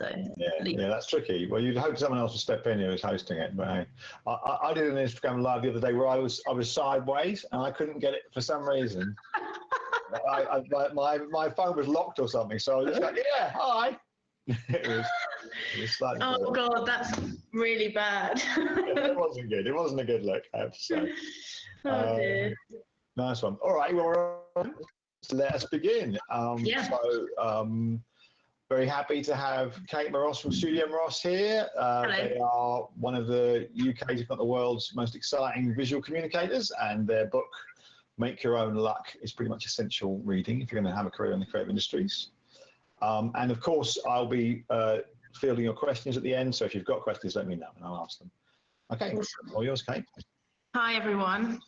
So yeah, that's tricky. Well, you'd hope someone else would step in who was hosting it. But I did an Instagram live the other day where I was sideways and I couldn't get it for some reason. My phone was locked or something, so I was just like, yeah, hi. it was slightly oh God, that's really bad. It wasn't good. It wasn't a good look, I have to say. Oh dear. Nice one. All right, well, so let us begin. Yeah. So, very happy to have Kate Moross from Studio Moross here. They are one of the UK's, if not the world's, most exciting visual communicators, and their book, Make Your Own Luck, is pretty much essential reading if you're going to have a career in the creative industries. And of course, I'll be fielding your questions at the end, so if you've got questions, let me know and I'll ask them. Okay, all yours, Kate. Hi everyone.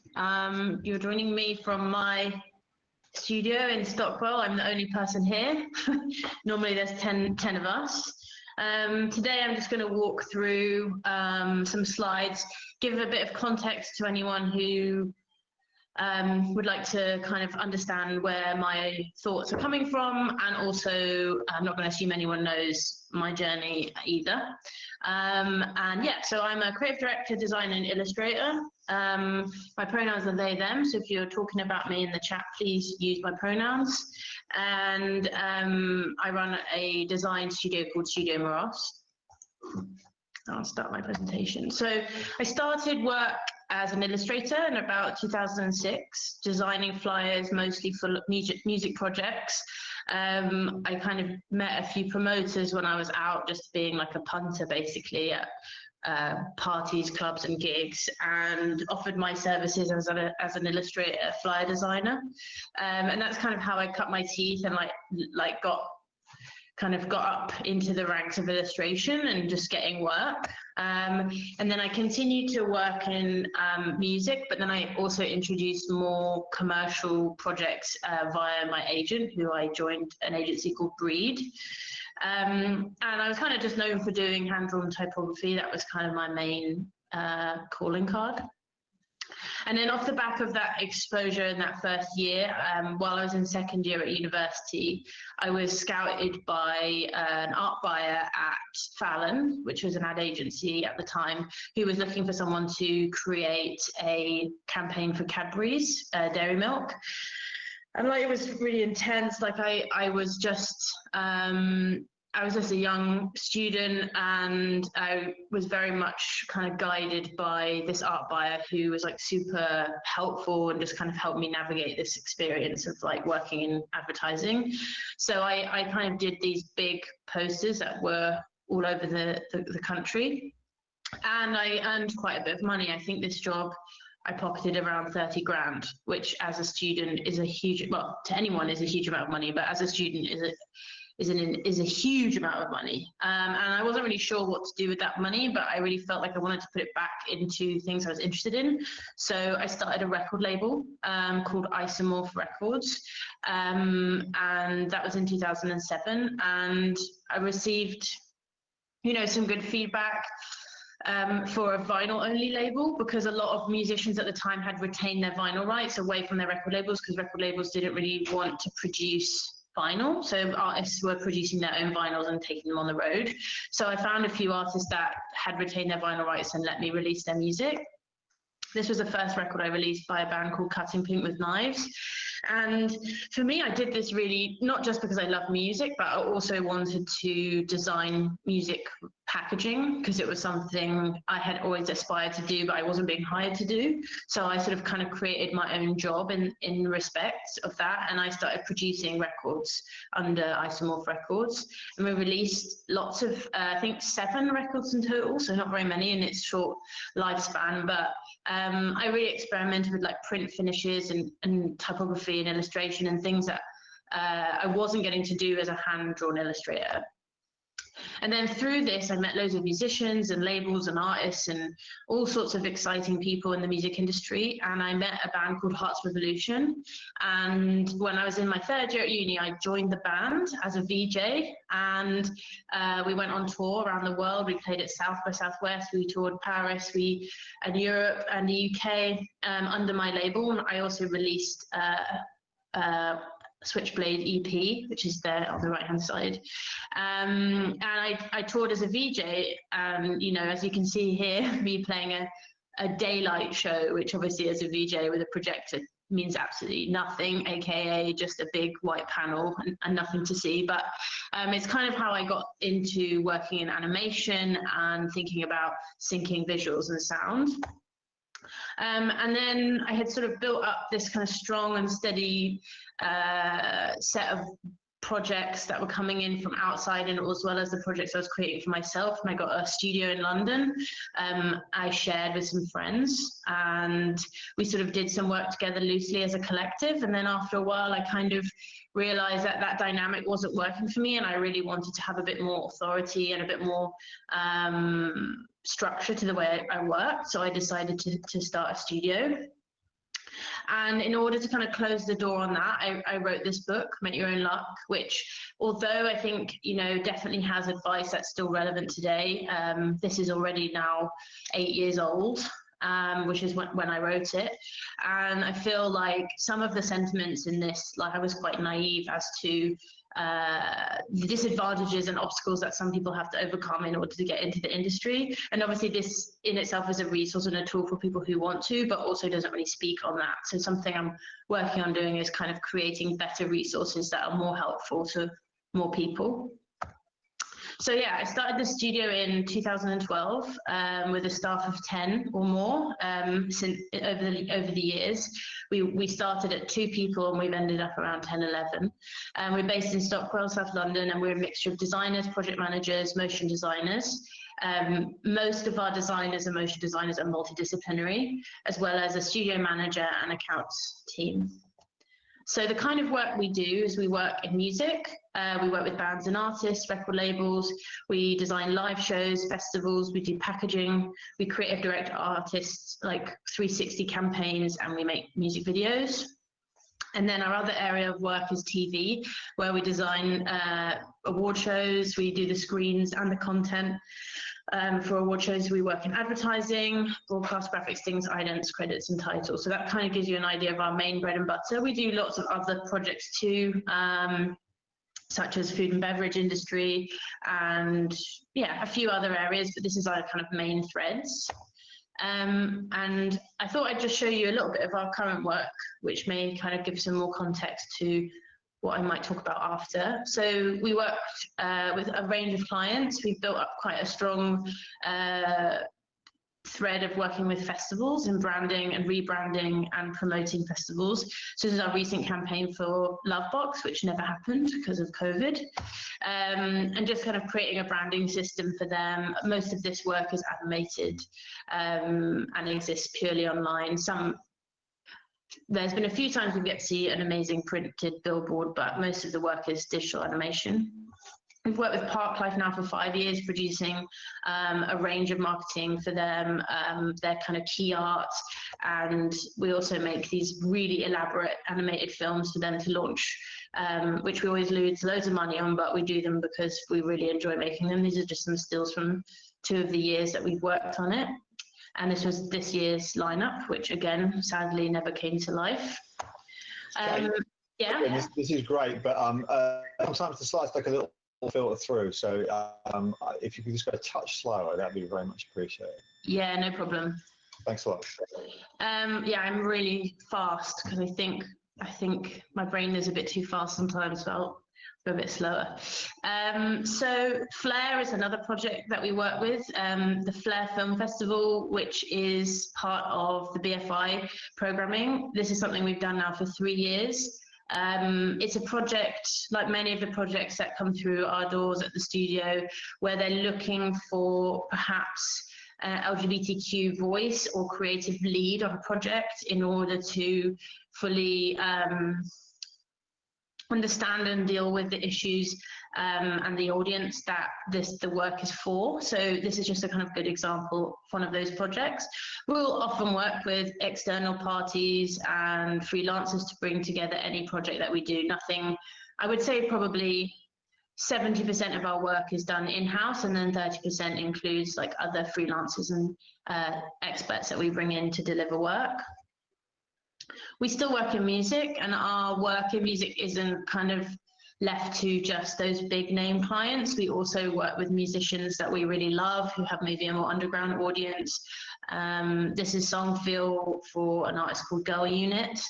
You're joining me from my studio in Stockwell. I'm the only person here. Normally there's 10 of us. Today I'm just going to walk through some slides, give a bit of context to anyone who would like to kind of understand where my thoughts are coming from, and also I'm not going to assume anyone knows my journey either. And yeah, so I'm a creative director, designer and illustrator. My pronouns are they, them, so if you're talking about me in the chat, please use my pronouns. And I run a design studio called Studio Moross. I'll start my presentation. So I started work as an illustrator in about 2006, designing flyers mostly for music projects. I kind of met a few promoters when I was out, just being like a punter basically at parties, clubs and gigs, and offered my services as an illustrator, flyer designer. And that's kind of how I cut my teeth and got up into the ranks of illustration and just getting work. And then I continued to work in music, but then I also introduced more commercial projects via my agent, who I joined an agency called Breed. And I was kind of just known for doing hand-drawn typography. That was kind of my main calling card. And then off the back of that exposure in that first year, while I was in second year at university, I was scouted by an art buyer at Fallon, which was an ad agency at the time, who was looking for someone to create a campaign for Cadbury's dairy milk. And it was really intense. I was just a young student, and I was very much kind of guided by this art buyer who was super helpful and just kind of helped me navigate this experience of working in advertising. So I kind of did these big posters that were all over the country, and I earned quite a bit of money. I think this job I pocketed around 30 grand, which as a student is a huge, well, to anyone is a huge amount of money, but as a student is a huge amount of money. And I wasn't really sure what to do with that money, but I really felt like I wanted to put it back into things I was interested in. So I started a record label called Isomorph Records. And that was in 2007. And I received, some good feedback for a vinyl only label, because a lot of musicians at the time had retained their vinyl rights away from their record labels, because record labels didn't really want to produce vinyl, so artists were producing their own vinyls and taking them on the road. So I found a few artists that had retained their vinyl rights and let me release their music. This was the first record I released by a band called Cutting Pink with Knives. And for me, I did this really not just because I love music, but I also wanted to design music packaging, because it was something I had always aspired to do, but I wasn't being hired to do. So I sort of kind of created my own job in respect of that. And I started producing records under Isomorph Records. And we released lots of, I think 7 records in total, so not very many in its short lifespan. But I really experimented with print finishes and typography and illustration and things that I wasn't getting to do as a hand-drawn illustrator. And then through this, I met loads of musicians and labels and artists and all sorts of exciting people in the music industry. And I met a band called Hearts Revolution. And when I was in my third year at uni, I joined the band as a VJ. And we went on tour around the world. We played at South by Southwest. We toured Paris, and Europe and the UK under my label. And I also released Switchblade EP, which is there on the right hand side. And I toured as a VJ, and as you can see here, me playing a daylight show, which obviously as a VJ with a projector means absolutely nothing, aka just a big white panel and nothing to see. But it's kind of how I got into working in animation and thinking about syncing visuals and sound. And then I had sort of built up this kind of strong and steady set of projects that were coming in from outside, and as well as the projects I was creating for myself. And I got a studio in London I shared with some friends, and we sort of did some work together loosely as a collective. And then after a while, I kind of realized that that dynamic wasn't working for me, and I really wanted to have a bit more authority and a bit more structure to the way I worked. So I decided to start a studio. And in order to kind of close the door on that, I wrote this book, Make Your Own Luck, which, although I think, definitely has advice that's still relevant today, this is already now 8 years old, which is when I wrote it. And I feel like some of the sentiments in this, like I was quite naive as to the disadvantages and obstacles that some people have to overcome in order to get into the industry. And obviously this in itself is a resource and a tool for people who want to, but also doesn't really speak on that. So something I'm working on doing is kind of creating better resources that are more helpful to more people. So yeah, I started the studio in 2012 with a staff of 10 or more. Since over the years, we started at 2 people and we've ended up around 10, 11. We're based in Stockwell, South London, and we're a mixture of designers, project managers, motion designers. Most of our designers and motion designers are multidisciplinary, as well as a studio manager and accounts team. So the kind of work we do is we work in music, we work with bands and artists, record labels, we design live shows, festivals, we do packaging, we creative direct artists, like 360 campaigns, and we make music videos. And then our other area of work is TV, where we design award shows, we do the screens and the content. For award shows, we work in advertising, broadcast, graphics, things, idents, credits, and titles. So that kind of gives you an idea of our main bread and butter. We do lots of other projects too, such as food and beverage industry, and yeah, a few other areas, but this is our kind of main threads. And I thought I'd just show you a little bit of our current work, which may kind of give some more context to what I might talk about after. So we worked with a range of clients. We've built up quite a strong thread of working with festivals and branding and rebranding and promoting festivals. So this is our recent campaign for Lovebox, which never happened because of COVID, and just kind of creating a branding system for them. Most of this work is animated and exists purely online. There's been a few times we get to see an amazing printed billboard, but most of the work is digital animation. We've worked with Parklife now for 5 years, producing a range of marketing for them, their kind of key art, and we also make these really elaborate animated films for them to launch, which we always lose loads of money on, but we do them because we really enjoy making them. These are just some stills from 2 of the years that we've worked on it. And this was this year's lineup, which again, sadly, never came to life. Yeah. This is great, but sometimes the slides take a little filter through. So if you could just go a touch slower, that'd be very much appreciated. Yeah, no problem. Thanks a lot. Yeah, I'm really fast because I think my brain is a bit too fast sometimes, so I'll go a bit slower. So Flare is another project that we work with, the Flare Film Festival, which is part of the BFI programming. This is something we've done now for 3 years. It's a project, like many of the projects that come through our doors at the studio, where they're looking for perhaps LGBTQ voice or creative lead on a project in order to fully understand and deal with the issues and the audience that the work is for. So this is just a kind of good example of one of those projects. We'll often work with external parties and freelancers to bring together any project that we do. Nothing, I would say probably 70% of our work is done in-house, and then 30% includes like other freelancers and experts that we bring in to deliver work. We still work in music, and our work in music isn't kind of left to just those big name clients. We also work with musicians that we really love who have maybe a more underground audience. This is Song Feel for an artist called Girl Unit.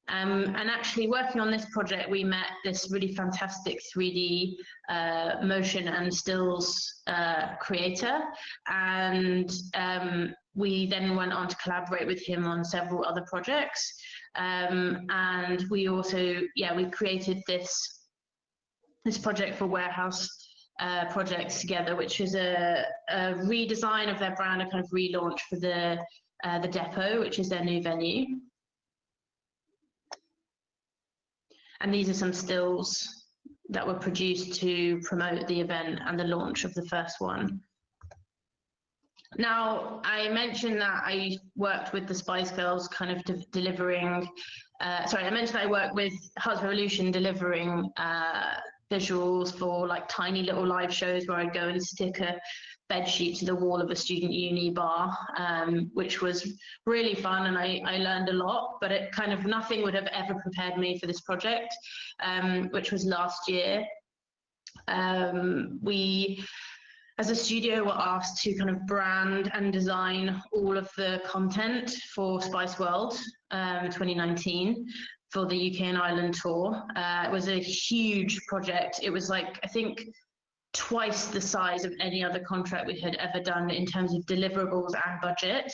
And actually working on this project, we met this really fantastic 3D motion and stills creator. And we then went on to collaborate with him on several other projects. And we also, we created this project for Warehouse Projects together, which is a redesign of their brand, a kind of relaunch for the Depot, which is their new venue. And these are some stills that were produced to promote the event and the launch of the first one. Now, I mentioned that I worked with the Spice Girls kind of delivering, I mentioned I worked with Hearts Revolution delivering visuals for like tiny little live shows where I'd go and stick a bed sheet to the wall of a student uni bar, which was really fun, and I learned a lot, but it kind of nothing would have ever prepared me for this project, which was last year. We, as a studio, were asked to kind of brand and design all of the content for Spice World 2019 for the UK and Ireland tour. It was a huge project. It was like, I think, twice the size of any other contract we had ever done in terms of deliverables and budget.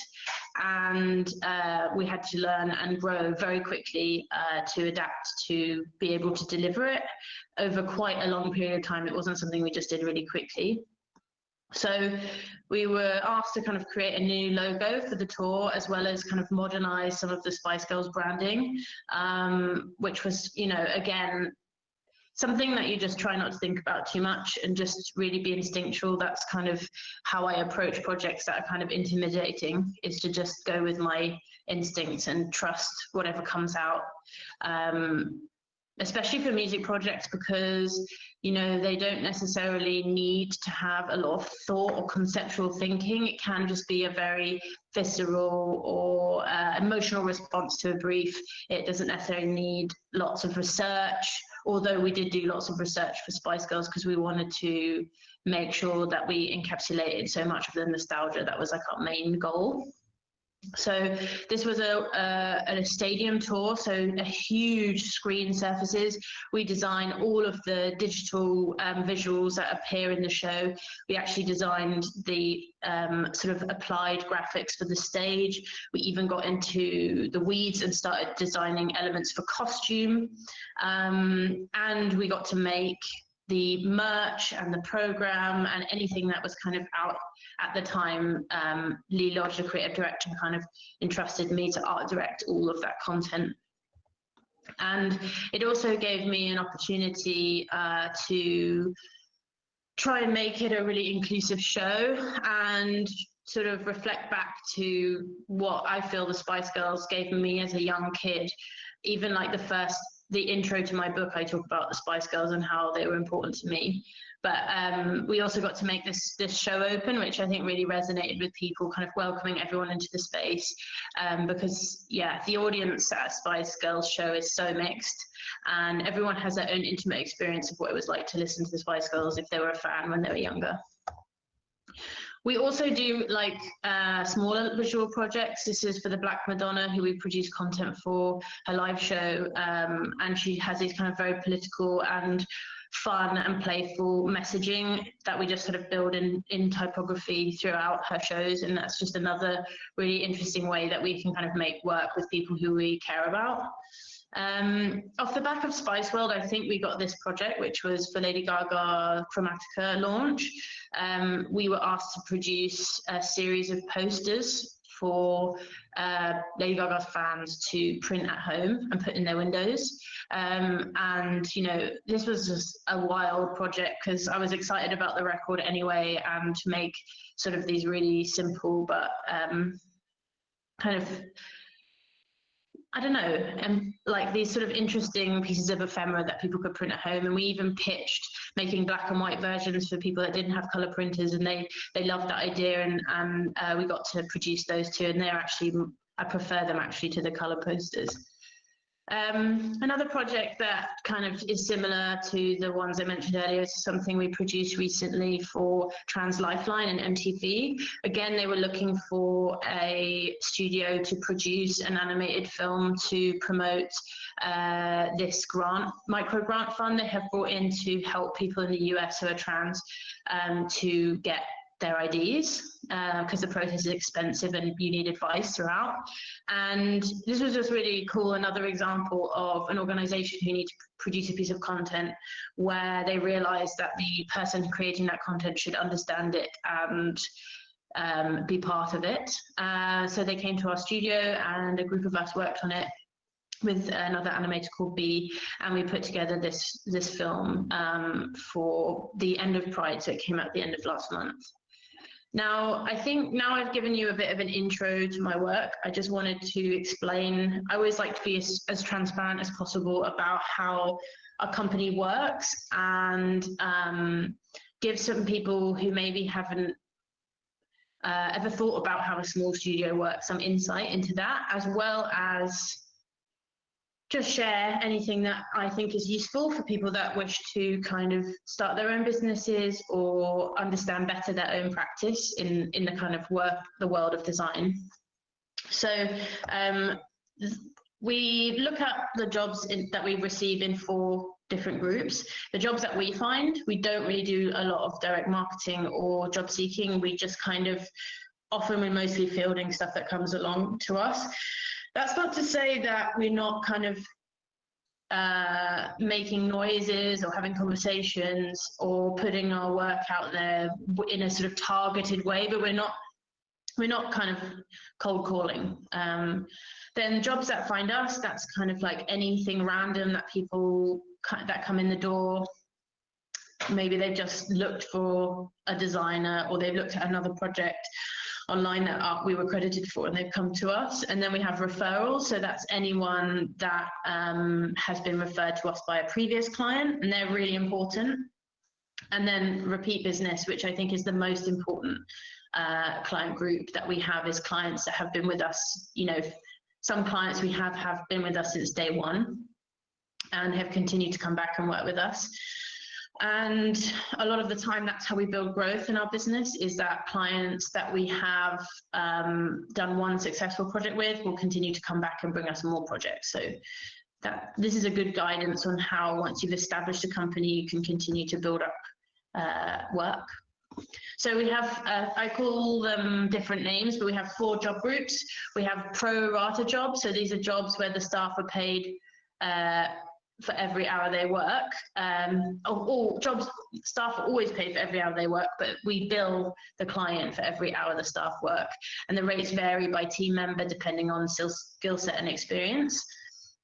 And we had to learn and grow very quickly to adapt to be able to deliver it over quite a long period of time. It wasn't something we just did really quickly. So we were asked to kind of create a new logo for the tour, as well as kind of modernize some of the Spice Girls branding, which was, you know, again, something that you just try not to think about too much and just really be instinctual. That's kind of how I approach projects that are kind of intimidating, is to just go with my instincts and trust whatever comes out. Especially for music projects, because, you know, they don't necessarily need to have a lot of thought or conceptual thinking. It can just be a very visceral or emotional response to a brief. It doesn't necessarily need lots of research, although we did do lots of research for Spice Girls because we wanted to make sure that we encapsulated so much of the nostalgia. That was like our main goal. So this was a stadium tour, so a huge screen surfaces. We design all of the digital visuals that appear in the show. We actually designed the sort of applied graphics for the stage. We even got into the weeds and started designing elements for costume. And we got to make the merch and the program and anything that was kind of out at the time. Lee Lodge, the creative director, kind of entrusted me to art direct all of that content. And it also gave me an opportunity to try and make it a really inclusive show and sort of reflect back to what I feel the Spice Girls gave me as a young kid. Even like the intro to my book, I talk about the Spice Girls and how they were important to me. But we also got to make this show open, which I think really resonated with people, kind of welcoming everyone into the space. Because, yeah, the audience at a Spice Girls show is so mixed, and everyone has their own intimate experience of what it was like to listen to the Spice Girls if they were a fan when they were younger. We also do like smaller visual projects. This is for the Black Madonna, who we produce content for her live show. And she has these kind of very political and fun and playful messaging that we just sort of build in typography throughout her shows. And that's just another really interesting way that we can kind of make work with people who we care about. Off the back of Spice World, I think we got this project, which was for Lady Gaga Chromatica launch. We were asked to produce a series of posters for Lady Gaga's fans to print at home and put in their windows. And, you know, this was just a wild project because I was excited about the record anyway, and to make sort of these really simple but kind of, I don't know, like these sort of interesting pieces of ephemera that people could print at home. And we even pitched making black and white versions for people that didn't have color printers, and they loved that idea. And we got to produce those too. And they're actually, I prefer them actually to the color posters. Another project that kind of is similar to the ones I mentioned earlier is something we produced recently for Trans Lifeline and MTV. Again, they were looking for a studio to produce an animated film to promote this micro grant fund they have brought in to help people in the US who are trans to get their IDs, because the process is expensive and you need advice throughout. And this was just really cool, another example of an organization who needs to produce a piece of content where they realized that the person creating that content should understand it and be part of it. So they came to our studio and a group of us worked on it with another animator called B, and we put together this film for the end of Pride, so it came out at the end of last month. Now, I think now I've given you a bit of an intro to my work. I just wanted to explain, I always like to be as transparent as possible about how a company works and give some people who maybe haven't ever thought about how a small studio works some insight into that, as well as just share anything that I think is useful for people that wish to kind of start their own businesses or understand better their own practice in the kind of the world of design. So we look at the jobs that we receive in 4 different groups. The jobs that we find, we don't really do a lot of direct marketing or job seeking. We just kind of, often we're mostly fielding stuff that comes along to us. That's not to say that we're not kind of making noises or having conversations or putting our work out there in a sort of targeted way, but we're not kind of cold calling. Then jobs that find us, that's kind of like anything random that people that come in the door. Maybe they've just looked for a designer or they've looked at another project online that we were credited for and they've come to us. And then we have referrals, so that's anyone that has been referred to us by a previous client, and they're really important. And then repeat business, which I think is the most important client group that we have, is clients that have been with us. You know, some clients we have been with us since day one and have continued to come back and work with us. And a lot of the time, that's how we build growth in our business, is that clients that we have done one successful project with will continue to come back and bring us more projects. So this is a good guidance on how, once you've established a company, you can continue to build up work. So we have, I call them different names, but we have 4 job groups. We have pro rata jobs. So these are jobs where the staff are paid for every hour they work. All jobs, staff are always paid for every hour they work, but we bill the client for every hour the staff work. And the rates vary by team member depending on skill set and experience.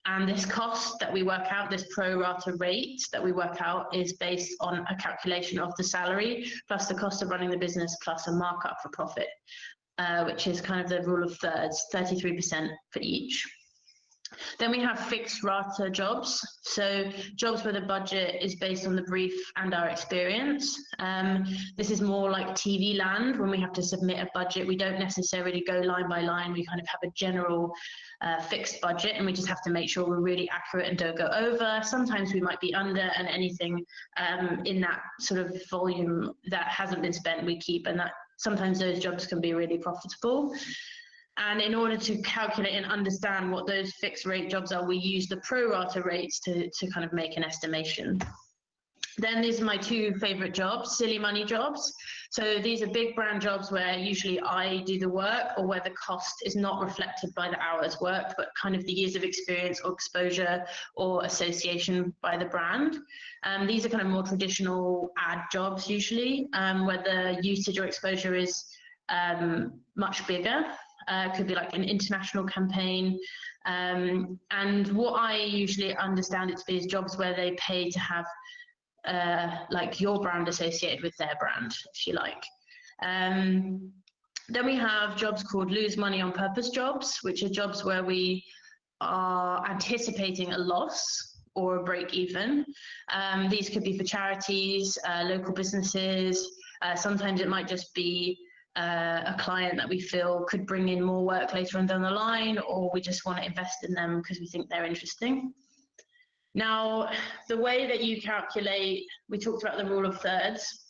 And this cost that we work out, this pro rata rate that we work out, is based on a calculation of the salary plus the cost of running the business plus a markup for profit, which is kind of the rule of thirds, 33% for each. Then we have fixed rata jobs, so jobs where the budget is based on the brief and our experience. This is more like TV land, when we have to submit a budget. We don't necessarily go line by line. We kind of have a general fixed budget, and we just have to make sure we're really accurate and don't go over. Sometimes we might be under, and anything in that sort of volume that hasn't been spent, we keep, and that sometimes those jobs can be really profitable. And in order to calculate and understand what those fixed rate jobs are, we use the pro rata rates to kind of make an estimation. Then these are my 2 favorite jobs, silly money jobs. So these are big brand jobs where usually I do the work, or where the cost is not reflected by the hours worked, but kind of the years of experience or exposure or association by the brand. These are kind of more traditional ad jobs usually, where the usage or exposure is much bigger. Could be like an international campaign. And what I usually understand it to be is jobs where they pay to have like your brand associated with their brand, if you like. Then we have jobs called lose money on purpose jobs, which are jobs where we are anticipating a loss or a break even. These could be for charities, local businesses. Sometimes it might just be a client that we feel could bring in more work later on down the line, or we just want to invest in them because we think they're interesting. Now, the way that you calculate, we talked about the rule of thirds.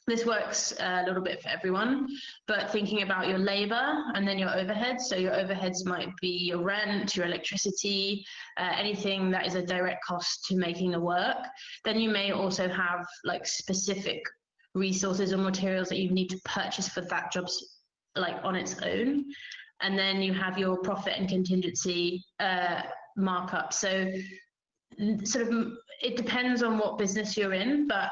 This works a little bit for everyone, but thinking about your labor and then your overheads. So your overheads might be your rent, your electricity, anything that is a direct cost to making the work. Then you may also have like specific resources or materials that you need to purchase for that job, like on its own. And then you have your profit and contingency markup. So sort of, it depends on what business you're in, but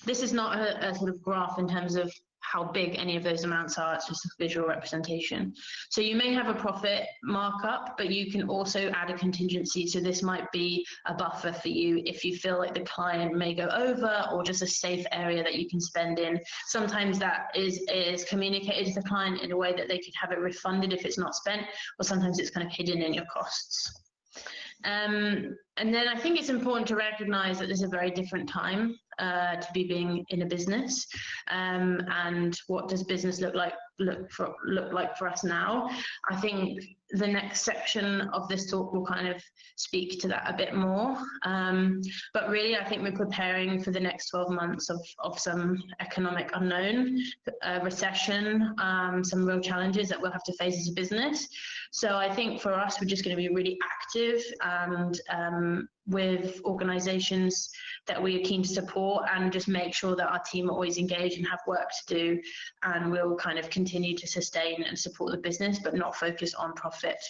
this is not a sort of graph in terms of how big any of those amounts are. It's just a visual representation. So you may have a profit markup, but you can also add a contingency. So this might be a buffer for you if you feel like the client may go over, or just a safe area that you can spend in. Sometimes that is communicated to the client in a way that they could have it refunded if it's not spent, or sometimes it's kind of hidden in your costs. And then I think it's important to recognize that this is a very different time to be being in a business, and what does business look like for us now. I think the next section of this talk will kind of speak to that a bit more, but really I think we're preparing for the next 12 months of some economic unknown, recession, some real challenges that we'll have to face as a business. So I think for us, we're just going to be really active and with organizations that we are keen to support, and just make sure that our team are always engaged and have work to do, and we'll kind of continue to sustain and support the business but not focus on profit.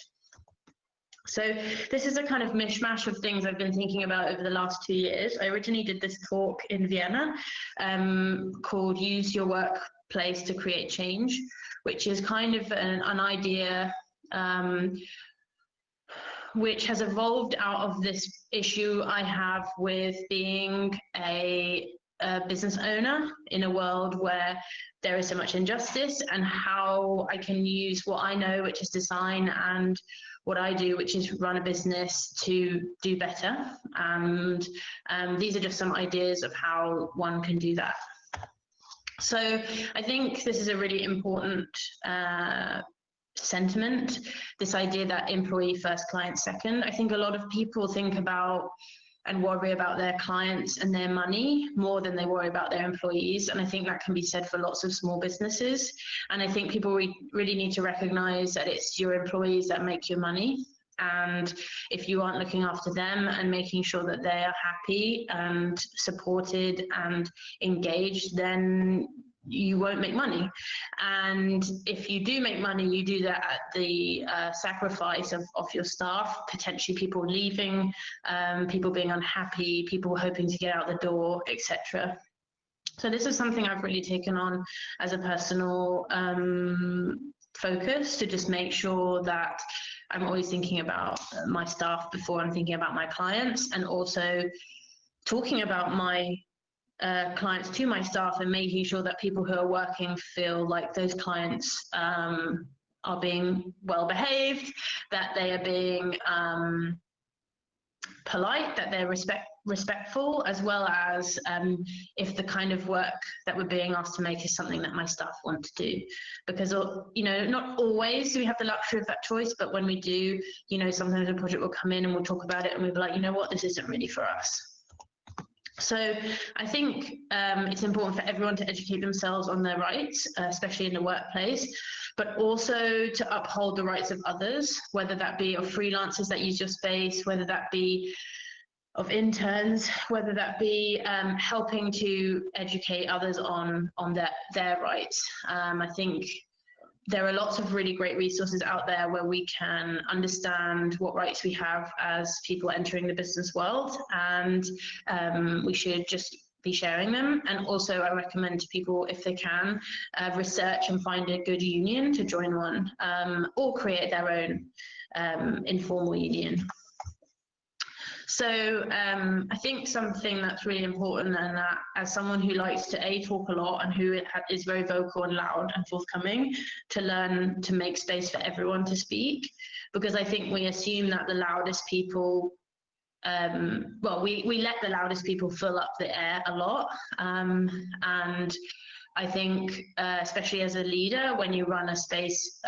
So this is a kind of mishmash of things I've been thinking about over the last 2 years. I originally did this talk in Vienna called Use Your Workplace to Create Change, which is kind of an idea which has evolved out of this issue I have with being a business owner in a world where there is so much injustice, and how I can use what I know, which is design, and what I do, which is run a business, to do better. And these are just some ideas of how one can do that. So I think this is a really important sentiment, this idea that employee first, client second. I think a lot of people think about and worry about their clients and their money more than they worry about their employees. And I think that can be said for lots of small businesses. And I think people really need to recognize that it's your employees that make your money. And if you aren't looking after them and making sure that they are happy and supported and engaged, then you won't make money. And if you do make money, you do that at the sacrifice of your staff, potentially people leaving, people being unhappy, people hoping to get out the door, etc. So this is something I've really taken on as a personal focus, to just make sure that I'm always thinking about my staff before I'm thinking about my clients, and also talking about my clients to my staff, and making sure that people who are working feel like those clients are being well behaved, that they are being polite, that they're respectful, as well as if the kind of work that we're being asked to make is something that my staff want to do. Because, you know, not always do we have the luxury of that choice, but when we do, you know, sometimes a project will come in and we'll talk about it and we'll be like, you know what, this isn't really for us. So I think it's important for everyone to educate themselves on their rights, especially in the workplace, but also to uphold the rights of others, whether that be of freelancers that use your space, whether that be of interns, whether that be helping to educate others on their rights. I think there are lots of really great resources out there where we can understand what rights we have as people entering the business world, and we should just be sharing them. And also I recommend to people, if they can, research and find a good union to join one, or create their own informal union. So I think something that's really important, and that as someone who likes to talk a lot and who is very vocal and loud and forthcoming, to learn to make space for everyone to speak, because I think we assume that the loudest people, well, we let the loudest people fill up the air a lot, and I think, especially as a leader, when you run a space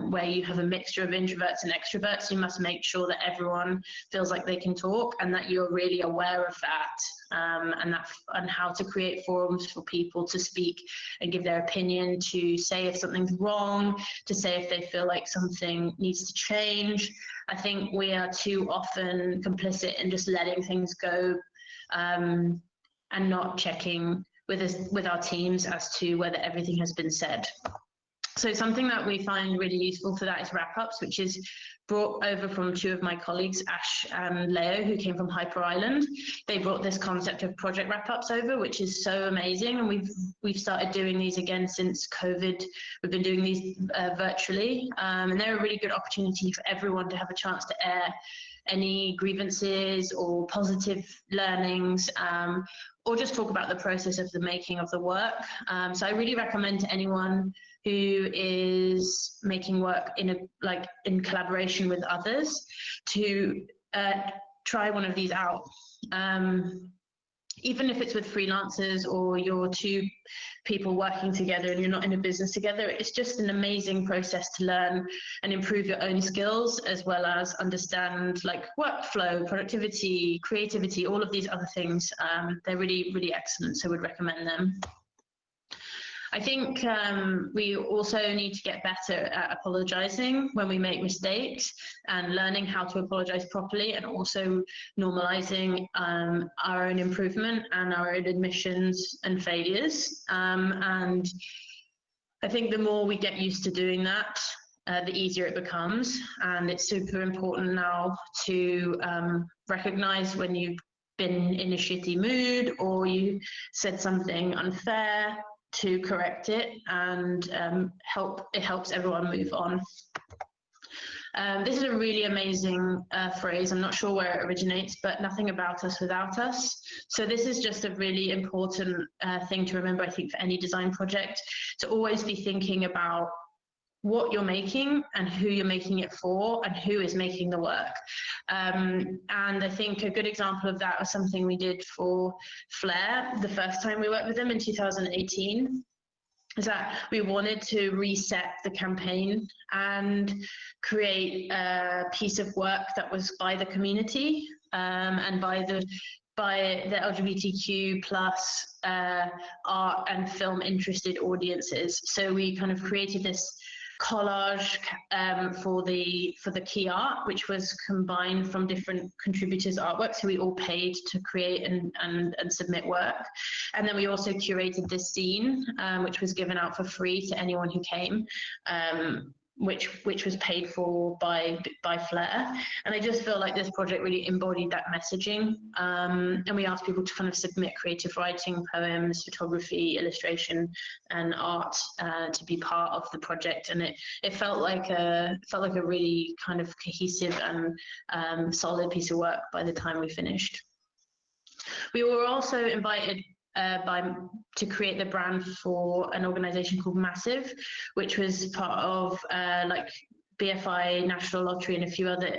where you have a mixture of introverts and extroverts, you must make sure that everyone feels like they can talk and that you're really aware of that, and how to create forums for people to speak and give their opinion, to say if something's wrong, to say if they feel like something needs to change. I think we are too often complicit in just letting things go, and not checking with our teams as to whether everything has been said. So something that we find really useful for that is wrap-ups, which is brought over from two of my colleagues, Ash and Leo, who came from Hyper Island. They brought this concept of project wrap-ups over, which is so amazing. And we've started doing these again since COVID. We've been doing these virtually, and they're a really good opportunity for everyone to have a chance to air any grievances or positive learnings, or just talk about the process of the making of the work. So I really recommend to anyone who is making work in collaboration with others to try one of these out. Even if it's with freelancers or you're two people working together and you're not in a business together, it's just an amazing process to learn and improve your own skills, as well as understand like workflow, productivity, creativity, all of these other things. They're really, really excellent, so I would recommend them. I think we also need to get better at apologizing when we make mistakes and learning how to apologize properly, and also normalizing our own improvement and our own admissions and failures. And I think the more we get used to doing that, the easier it becomes. And it's super important now to recognize when you've been in a shitty mood or you said something unfair, to correct it, and it helps everyone move on. This is a really amazing phrase. I'm not sure where it originates, but nothing about us without us. So this is just a really important thing to remember, I think, for any design project, to always be thinking about what you're making and who you're making it for and who is making the work. And I think a good example of that was something we did for Flair the first time we worked with them in 2018, is that we wanted to reset the campaign and create a piece of work that was by the community, and by the LGBTQ plus art and film interested audiences. So we kind of created this collage for the key art, which was combined from different contributors' artwork. So we all paid to create and submit work. And then we also curated this scene, which was given out for free to anyone who came, which was paid for by Flair. And I just feel like this project really embodied that messaging. And we asked people to kind of submit creative writing, poems, photography, illustration, and art to be part of the project. And it felt like a really kind of cohesive and solid piece of work by the time we finished. We were also invited to create the brand for an organization called Massive, which was part of like BFI, National Lottery, and a few other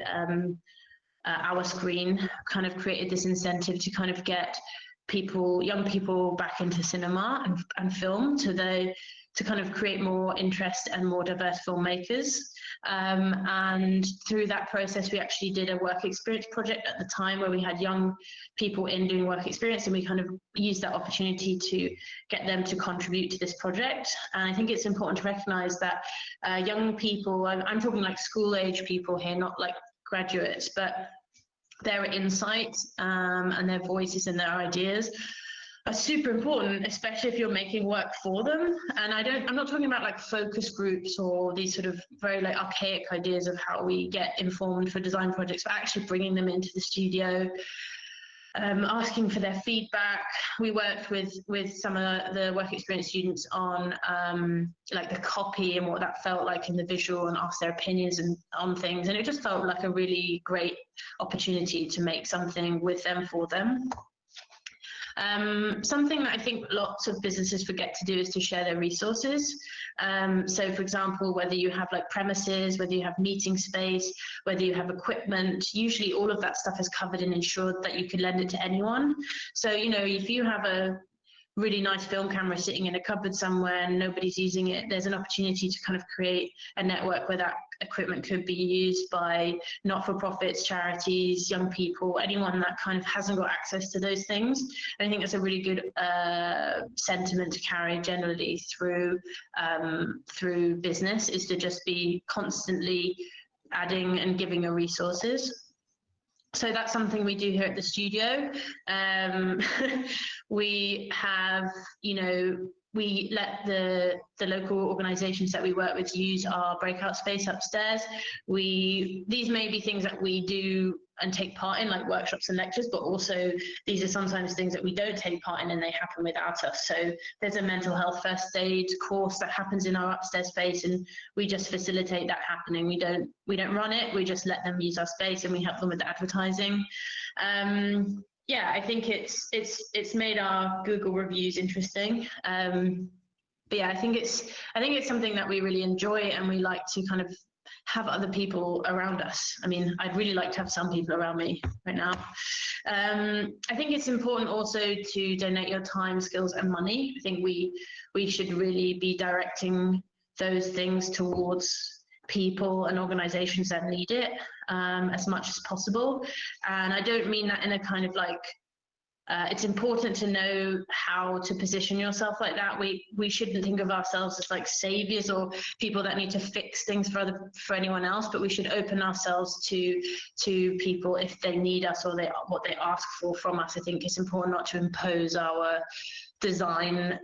Our Screen kind of created this incentive to kind of get young people back into cinema and film, to kind of create more interest and more diverse filmmakers. And through that process, we actually did a work experience project at the time where we had young people in doing work experience, and we kind of used that opportunity to get them to contribute to this project. And I think it's important to recognize that young people, I'm talking like school age people here, not like graduates, but their insights and their voices and their ideas are super important, especially if you're making work for them. And I'm not talking about like focus groups or these sort of very like archaic ideas of how we get informed for design projects, but actually bringing them into the studio, asking for their feedback. We worked with some of the work experience students on like the copy and what that felt like in the visual, and asked their opinions on things. And it just felt like a really great opportunity to make something with them for them. Something that I think lots of businesses forget to do is to share their resources. So for example, whether you have like premises, whether you have meeting space, whether you have equipment, usually all of that stuff is covered and insured that you could lend it to anyone. So, you know, if you have a really nice film camera sitting in a cupboard somewhere and nobody's using it, there's an opportunity to kind of create a network where that equipment could be used by not-for-profits, charities, young people, anyone that kind of hasn't got access to those things. And I think that's a really good sentiment to carry generally through business, is to just be constantly adding and giving your resources. So that's something we do here at the studio. We have, we let the local organisations that we work with use our breakout space upstairs. These may be things that we do and take part in, like workshops and lectures, but also these are sometimes things that we don't take part in and they happen without us. So there's a mental health first aid course that happens in our upstairs space, and we just facilitate that happening. We don't run it, we just let them use our space and we help them with the advertising. Yeah, I think it's made our Google reviews interesting. But yeah, I think it's something that we really enjoy, and we like to kind of have other people around us. I mean, I'd really like to have some people around me right now. I think it's important also to donate your time, skills, and money. I think we should really be directing those things towards people and organizations that need it as much as possible. And I don't mean that in a kind of like, it's important to know how to position yourself like that. We shouldn't think of ourselves as like saviors or people that need to fix things for anyone else, but we should open ourselves to people if they need us or what they ask for from us. I think it's important not to impose our design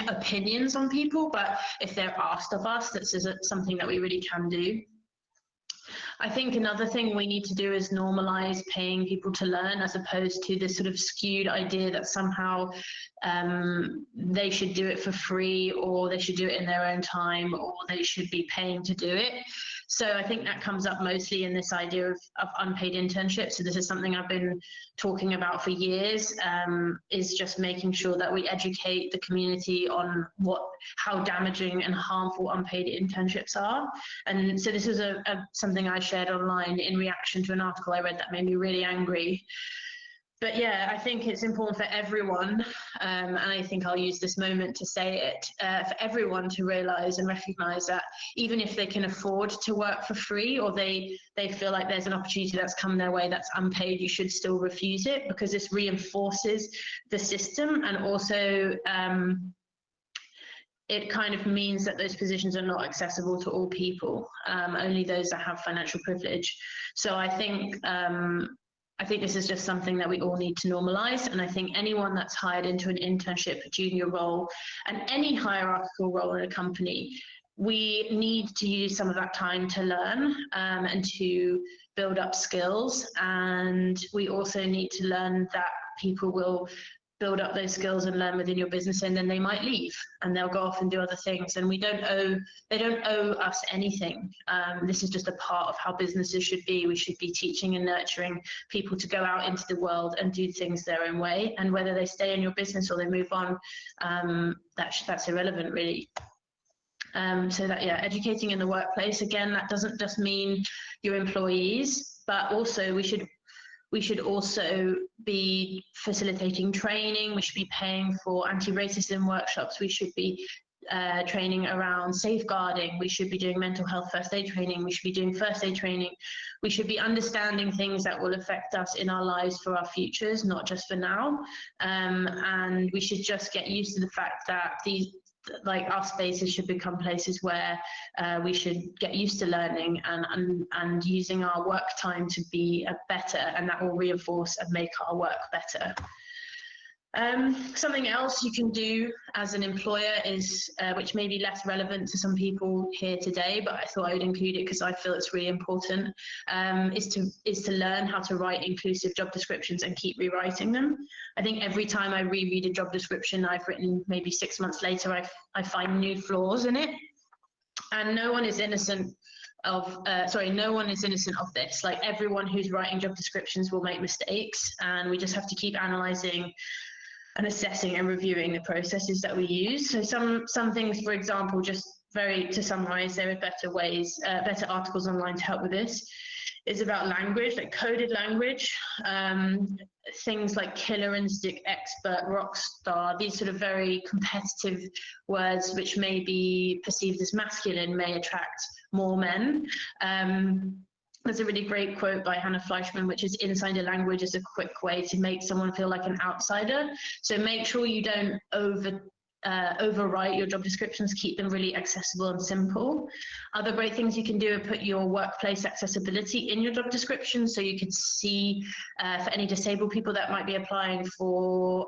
opinions on people, but if they're asked of us, this is something that we really can do. I think another thing we need to do is normalize paying people to learn, as opposed to this sort of skewed idea that somehow they should do it for free, or they should do it in their own time, or they should be paying to do it. So I think that comes up mostly in this idea of unpaid internships. So this is something I've been talking about for years, is just making sure that we educate the community on how damaging and harmful unpaid internships are. And so this was something I shared online in reaction to an article I read that made me really angry. But yeah, I think it's important for everyone, and I think I'll use this moment to say it, for everyone to realise and recognise that even if they can afford to work for free, or they feel like there's an opportunity that's come their way that's unpaid, you should still refuse it, because this reinforces the system, and also it kind of means that those positions are not accessible to all people, only those that have financial privilege. So I think this is just something that we all need to normalise, and I think anyone that's hired into an internship, junior role, and any hierarchical role in a company, we need to use some of that time to learn and to build up skills. And we also need to learn that people will build up those skills and learn within your business, and then they might leave and they'll go off and do other things, and they don't owe us anything. This is just a part of how businesses should be. We should be teaching and nurturing people to go out into the world and do things their own way, and whether they stay in your business or they move on, that's irrelevant really. So that, yeah, educating in the workplace, again, that doesn't just mean your employees, but also we should also be facilitating training. We should be paying for anti-racism workshops. We should be training around safeguarding. We should be doing mental health first aid training. We should be doing first aid training. We should be understanding things that will affect us in our lives for our futures, not just for now. And we should just get used to the fact that our spaces should become places where we should get used to learning and using our work time to be better, and that will reinforce and make our work better. Something else you can do as an employer is, which may be less relevant to some people here today, but I thought I would include it because I feel it's really important, is to learn how to write inclusive job descriptions and keep rewriting them. I think every time I reread a job description I've written maybe 6 months later, I find new flaws in it. And no one is innocent of this. Like, everyone who's writing job descriptions will make mistakes, and we just have to keep analysing and assessing and reviewing the processes that we use. So some things, for example, just to summarise, there are better articles online to help with this, is about language, like coded language. Things like killer instinct, expert, rock star, these sort of very competitive words which may be perceived as masculine may attract more men. There's a really great quote by Hannah Fleischman, which is insider language is a quick way to make someone feel like an outsider. So make sure you don't overwrite your job descriptions, keep them really accessible and simple. Other great things you can do are put your workplace accessibility in your job description, so you can see for any disabled people that might be applying for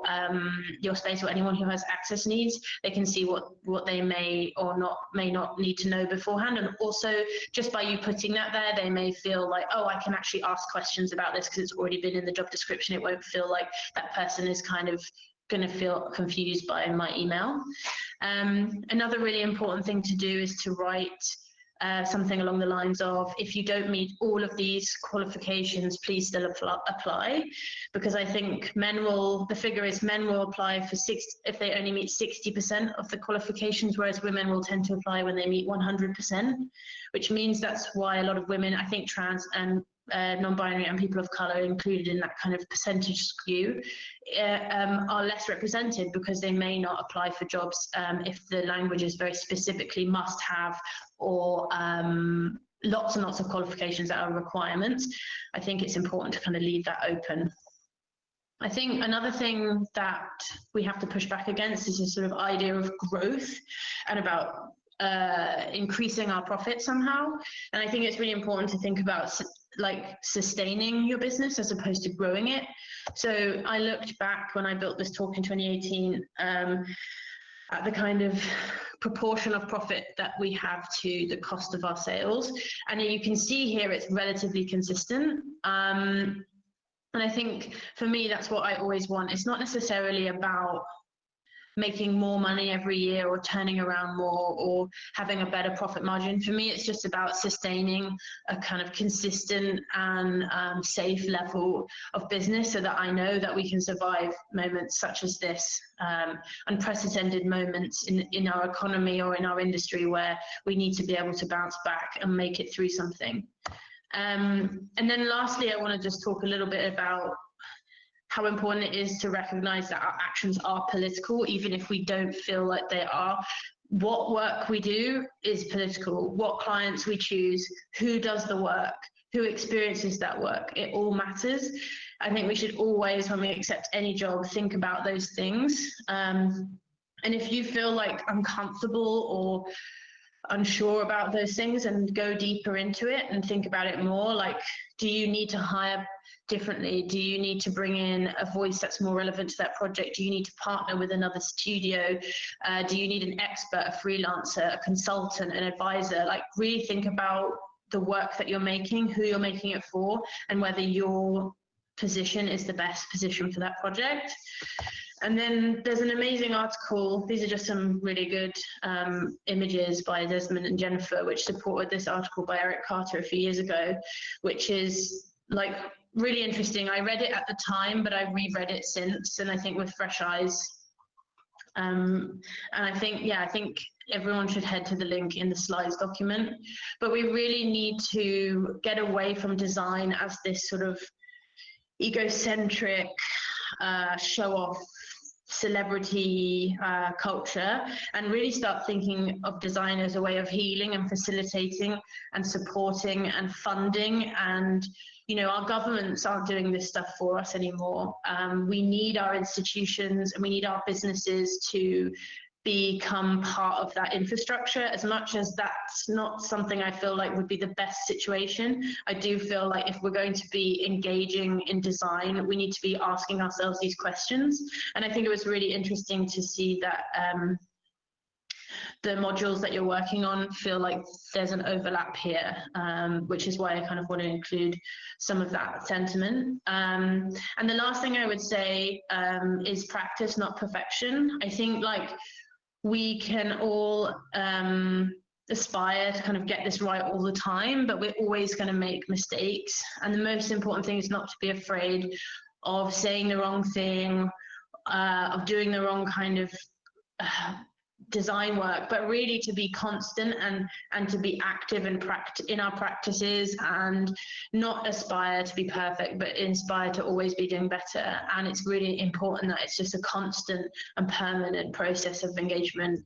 your space, or anyone who has access needs, they can see what they may not need to know beforehand. And also, just by you putting that there, they may feel like, oh, I can actually ask questions about this because it's already been in the job description. It won't feel like that person is kind of going to feel confused by my email. Another really important thing to do is to write something along the lines of, if you don't meet all of these qualifications, please still apply, because I think the figure is men will apply for if they only meet 60% of the qualifications, whereas women will tend to apply when they meet 100%, which means that's why a lot of women, I think trans and non-binary and people of color included in that kind of percentage skew, are less represented, because they may not apply for jobs if the language is very specifically must have, or lots and lots of qualifications that are requirements. I think it's important to kind of leave that open. I think another thing that we have to push back against is this sort of idea of growth and about increasing our profit somehow. And I think it's really important to think about like sustaining your business as opposed to growing it. So I looked back when I built this talk in 2018 at the kind of proportion of profit that we have to the cost of our sales. And you can see here it's relatively consistent. And I think for me, that's what I always want. It's not necessarily about making more money every year or turning around more or having a better profit margin. For me, it's just about sustaining a kind of consistent and safe level of business, so that I know that we can survive moments such as this, unprecedented moments in our economy or in our industry, where we need to be able to bounce back and make it through something. And then lastly, I want to just talk a little bit about how important it is to recognize that our actions are political, even if we don't feel like they are. What work we do is political. What clients we choose, who does the work, who experiences that work, it all matters. I think we should always, when we accept any job, think about those things. And if you feel like uncomfortable or unsure about those things, and go deeper into it and think about it more, like, do you need to hire differently? Do you need to bring in a voice that's more relevant to that project? Do you need to partner with another studio? Do you need an expert, a freelancer, a consultant, an advisor? Like, really think about the work that you're making, who you're making it for, and whether your position is the best position for that project. And then there's an amazing article. These are just some really good images by Desmond and Jennifer, which supported this article by Eric Carter a few years ago, which is like really interesting. I read it at the time, but I've reread it since, and I think with fresh eyes. And I think everyone should head to the link in the slides document. But we really need to get away from design as this sort of egocentric, show-off, celebrity culture, and really start thinking of design as a way of healing and facilitating and supporting and funding. And our governments aren't doing this stuff for us anymore. We need our institutions and we need our businesses to become part of that infrastructure. As much as that's not something I feel like would be the best situation, I do feel like if we're going to be engaging in design, we need to be asking ourselves these questions. And I think it was really interesting to see that the modules that you're working on feel like there's an overlap here, which is why I kind of want to include some of that sentiment. And the last thing I would say is practice, not perfection. I think like we can all aspire to kind of get this right all the time, but we're always going to make mistakes. And the most important thing is not to be afraid of saying the wrong thing, of doing the wrong kind of design work, but really to be constant and to be active in our practices, and not aspire to be perfect, but inspire to always be doing better. And it's really important that it's just a constant and permanent process of engagement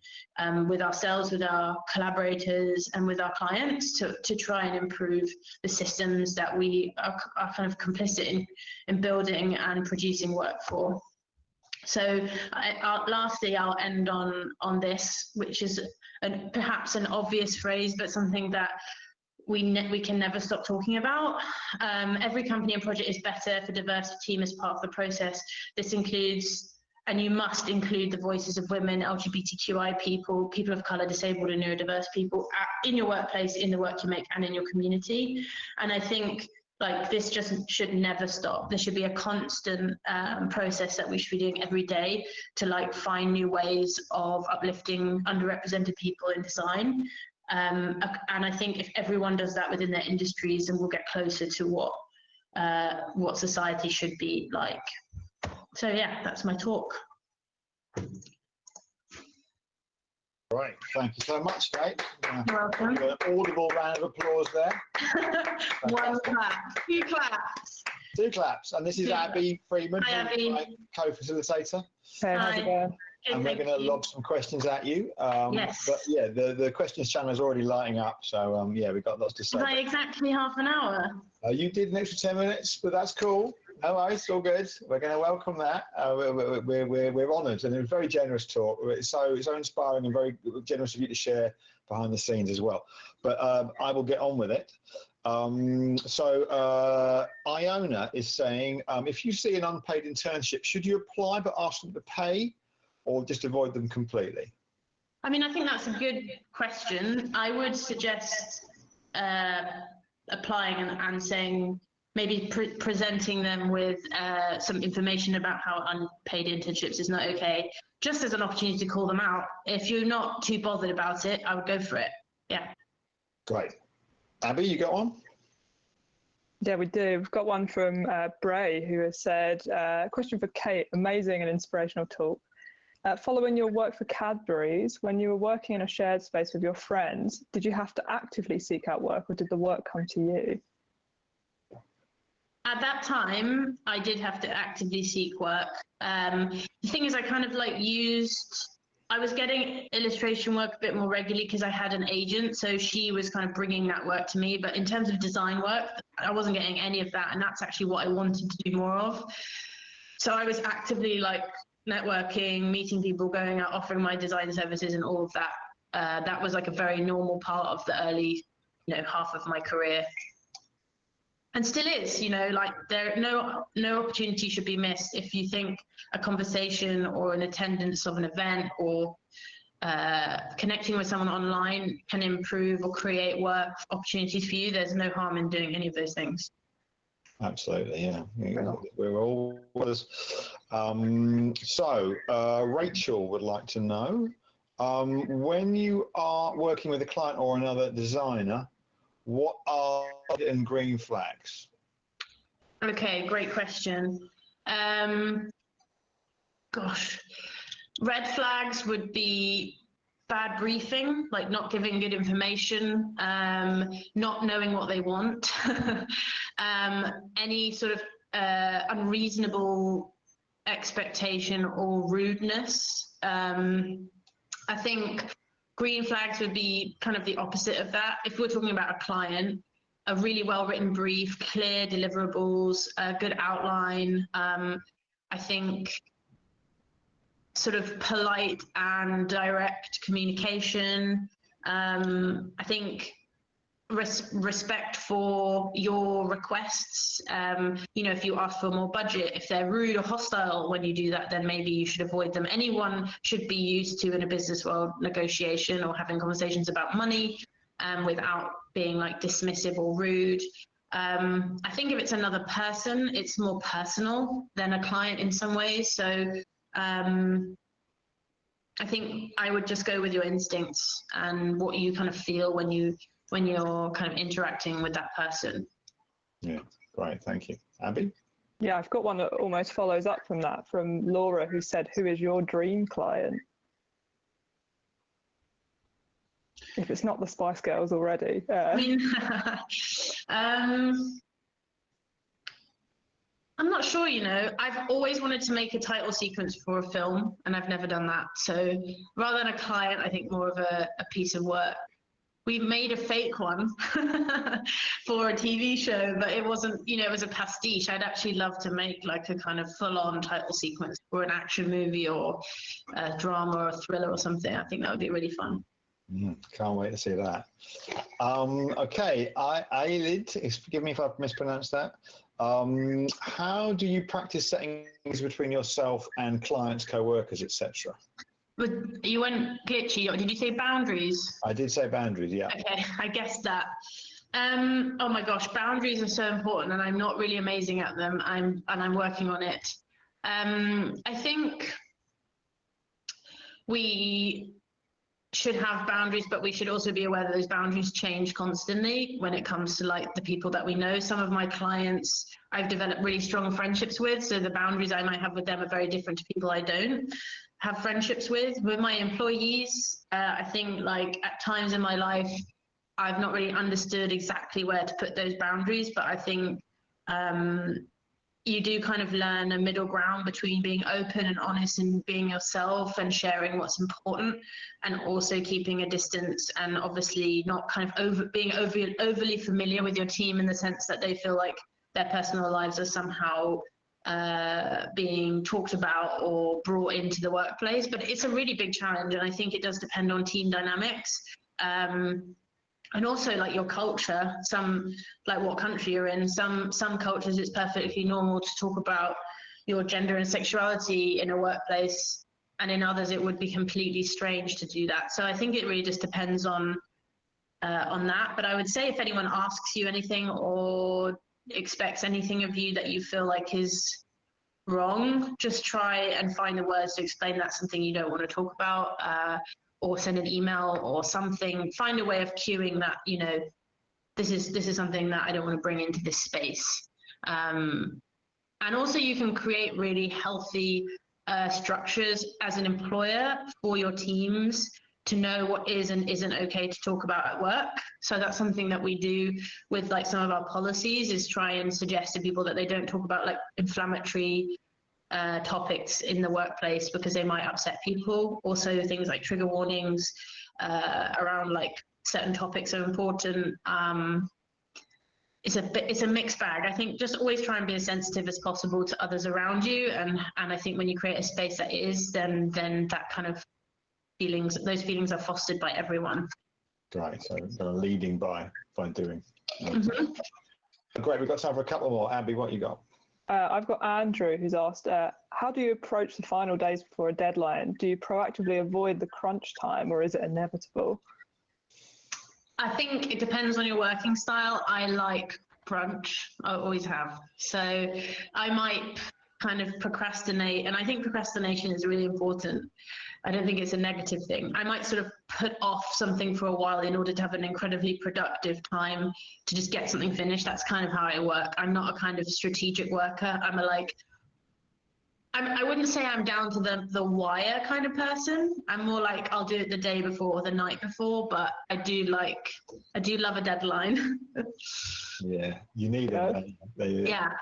with ourselves, with our collaborators, and with our clients to try and improve the systems that we are kind of complicit in building and producing work for. So lastly, I'll end on this, which is perhaps an obvious phrase, but something that we can never stop talking about. Every company and project is better if a diverse team is part of the process. This includes, and you must include, the voices of women, LGBTQI people, people of colour, disabled and neurodiverse people in your workplace, in the work you make, and in your community. And I think like this just should never stop. There should be a constant process that we should be doing every day to like find new ways of uplifting underrepresented people in design. And I think if everyone does that within their industries, then we'll get closer to what society should be like. So yeah, that's my talk. Right, thank you so much, Kate. You're welcome. An audible round of applause there. One clap, two claps. Two claps, and this is Abby Freeman, Hi, Abby. my co-facilitator. Hey, how's it going? And we're going to lob some questions at you. Yes. But yeah, the questions channel is already lighting up, so yeah, we've got lots to say. Was I exactly half an hour? You did an extra 10 minutes, but that's cool. No worries, it's all good. We're going to welcome that. We're honoured, and a very generous talk. It's so inspiring and very generous of you to share behind the scenes as well. But I will get on with it. Iona is saying, if you see an unpaid internship, should you apply but ask them to pay, or just avoid them completely? I mean, I think that's a good question. I would suggest applying and saying, maybe presenting them with some information about how unpaid internships is not okay, just as an opportunity to call them out. If you're not too bothered about it, I would go for it. Yeah. Great. Abby, you got one? Yeah, we do. We've got one from Bray, who has said, question for Kate, amazing and inspirational talk. Following your work for Cadbury's, when you were working in a shared space with your friends, did you have to actively seek out work, or did the work come to you? At that time, I did have to actively seek work. The thing is, I kind of like I was getting illustration work a bit more regularly because I had an agent, so she was kind of bringing that work to me. But in terms of design work, I wasn't getting any of that, and that's actually what I wanted to do more of. So I was actively like networking, meeting people, going out, offering my design services and all of that. That was like a very normal part of the early, half of my career. And still is, like no opportunity should be missed. If you think a conversation or an attendance of an event or connecting with someone online can improve or create work opportunities for you, there's no harm in doing any of those things. Absolutely, yeah. We're all brothers. Rachel would like to know, when you are working with a client or another designer, what are red and green flags? Okay, great question. Gosh, red flags would be bad briefing, like not giving good information, not knowing what they want, any sort of unreasonable expectation or rudeness. I think green flags would be kind of the opposite of that. If we're talking about a client, a really well-written brief, clear deliverables, a good outline, I think sort of polite and direct communication. I think respect for your requests. If you ask for more budget, if they're rude or hostile when you do that, then maybe you should avoid them. Anyone should be used to, in a business world, negotiation or having conversations about money without being like dismissive or rude. I think if it's another person, it's more personal than a client in some ways. So I think I would just go with your instincts and what you kind of feel when you're kind of interacting with that person. Yeah, great, thank you. Abby? Yeah, I've got one that almost follows up from that, from Laura, who said, who is your dream client? If it's not the Spice Girls already. I mean, I'm not sure, you know. I've always wanted to make a title sequence for a film, and I've never done that. So rather than a client, I think more of a piece of work. We made a fake one for a TV show, but it wasn't, you know, it was a pastiche. I'd actually love to make like a kind of full-on title sequence for an action movie or a drama or a thriller or something. I think that would be really fun. Can't wait to see that. Okay, Ailid, forgive me if I've mispronounced that. How do you practice settings between yourself and clients, co-workers, etc.? But you went glitchy. Did you say boundaries? I did say boundaries, yeah. Okay, I guessed that. Oh my gosh, boundaries are so important, and I'm not really amazing at them. I'm working on it. I think we should have boundaries, but we should also be aware that those boundaries change constantly when it comes to like the people that we know. Some of my clients I've developed really strong friendships with, so the boundaries I might have with them are very different to people I don't have friendships with. With my employees, I think like at times in my life I've not really understood exactly where to put those boundaries, but I think you do kind of learn a middle ground between being open and honest and being yourself and sharing what's important, and also keeping a distance, and obviously not kind of being overly familiar with your team in the sense that they feel like their personal lives are somehow being talked about or brought into the workplace. But it's a really big challenge, and I think it does depend on team dynamics. And also like your culture, like what country you're in. Some cultures it's perfectly normal to talk about your gender and sexuality in a workplace, and in others it would be completely strange to do that. So I think it really just depends on that. But I would say if anyone asks you anything or expects anything of you that you feel like is wrong, just try and find the words to explain that's something you don't want to talk about. Or send an email or something. Find a way of cueing that, you know, this is something that I don't want to bring into this space. And also you can create really healthy structures as an employer for your teams to know what is and isn't okay to talk about at work. So that's something that we do with like some of our policies, is try and suggest to people that they don't talk about like inflammatory topics in the workplace because they might upset people. Also things like trigger warnings around like certain topics are important. It's a mixed bag. I think just always try and be as sensitive as possible to others around you, and I think when you create a space that is, then that kind of those feelings are fostered by everyone. Right, so kind of leading by doing. Great, we've got time for a couple more. Abby, what you got? I've got Andrew, who's asked, how do you approach the final days before a deadline? Do you proactively avoid the crunch time, or is it inevitable? I think it depends on your working style. I like crunch. I always have. So I might kind of procrastinate, and I think procrastination is really important. I don't think it's a negative thing. I might sort of put off something for a while in order to have an incredibly productive time to just get something finished. That's kind of how I work. I'm not a kind of strategic worker. I wouldn't say I'm down to the wire kind of person. I'm more like I'll do it the day before or the night before, but I do love a deadline. Yeah, you need it. Yeah.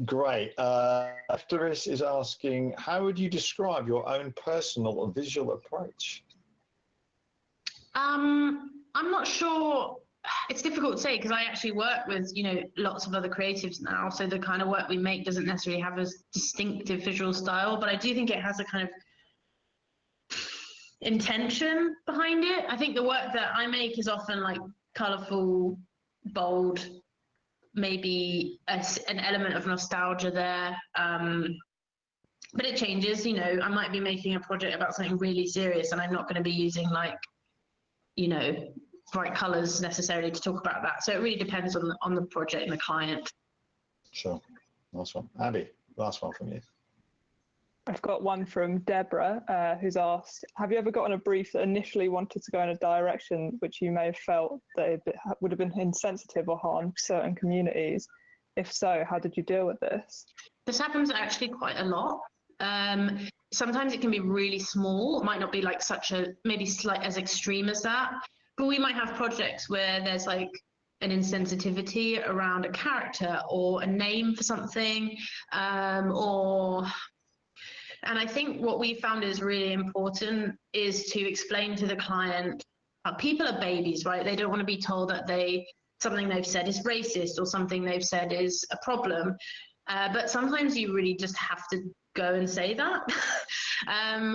Great. Afteris is asking, how would you describe your own personal visual approach? I'm not sure. It's difficult to say because I actually work with, you know, lots of other creatives now. So the kind of work we make doesn't necessarily have a distinctive visual style, but I do think it has a kind of intention behind it. I think the work that I make is often like colorful, bold, maybe an element of nostalgia there. But it changes, you know. I might be making a project about something really serious and I'm not going to be using like, you know, bright colors necessarily to talk about that. So it really depends on the project and the client. Sure. Last one. Abby, last one from you. I've got one from Deborah, who's asked, have you ever gotten a brief that initially wanted to go in a direction which you may have felt that it would have been insensitive or harmed certain communities? If so, how did you deal with this? This happens actually quite a lot. sometimes it can be really small. It might not be like maybe slight as extreme as that, but we might have projects where there's like an insensitivity around a character or a name for something, and I think what we found is really important is to explain to the client, people are babies, right? They don't want to be told that something they've said is racist or something they've said is a problem. But sometimes you really just have to go and say that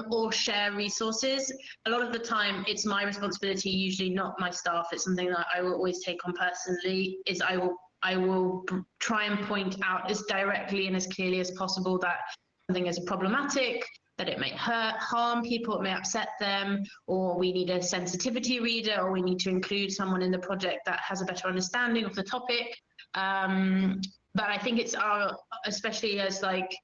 or share resources. A lot of the time it's my responsibility, usually not my staff. It's something that I will always take on personally, is I will try and point out as directly and as clearly as possible that something is problematic, that it may harm people, it may upset them, or we need a sensitivity reader, or we need to include someone in the project that has a better understanding of the topic. But I think it's especially as like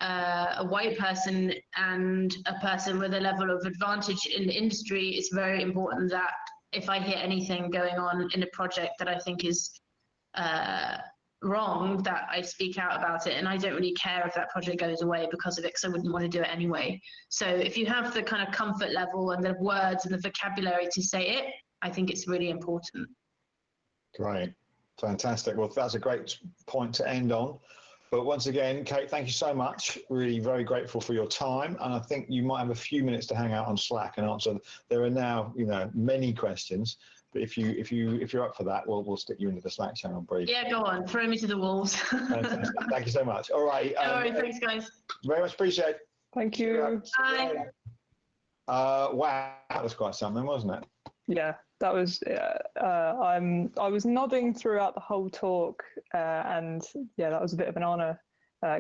a white person and a person with a level of advantage in the industry, it's very important that if I hear anything going on in a project that I think is wrong, that I speak out about it. And I don't really care if that project goes away because of it, because I wouldn't want to do it anyway. So if you have the kind of comfort level and the words and the vocabulary to say it, I think it's really important. Great. Fantastic. Well, that's a great point to end on. But once again, Kate, thank you so much. Really very grateful for your time. And I think you might have a few minutes to hang out on Slack and answer. There are now, many questions. But if you're up for that, we'll stick you into the Slack channel brief. Yeah, go on. Throw me to the wolves. Fantastic. Thank you so much. All right. No worries. Thanks, guys. Very much appreciate it. Thank you. Bye. Wow, that was quite something, wasn't it? Yeah, that was. I was nodding throughout the whole talk, and yeah, that was a bit of an honour.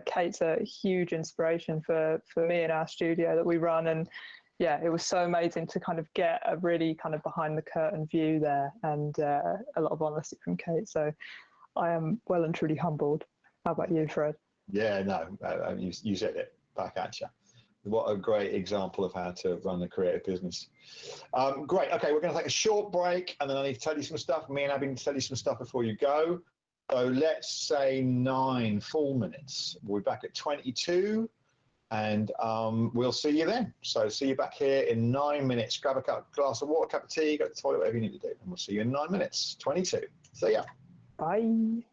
Kate's a huge inspiration for me in our studio that we run, and yeah, it was so amazing to kind of get a really kind of behind the curtain view there, and a lot of honesty from Kate. So I am well and truly humbled. How about you, Fred? Yeah, no, you said it back at you. What a great example of how to run a creative business. Great. Okay, we're going to take a short break, and then I need to tell you some stuff. Me and Abby need to tell you some stuff before you go. So let's say 9 full minutes. We'll be back at 22, and we'll see you then. So see you back here in 9 minutes. Grab a glass of water, cup of tea, go to the toilet, whatever you need to do, and we'll see you in 9 minutes. 22. See ya. Bye.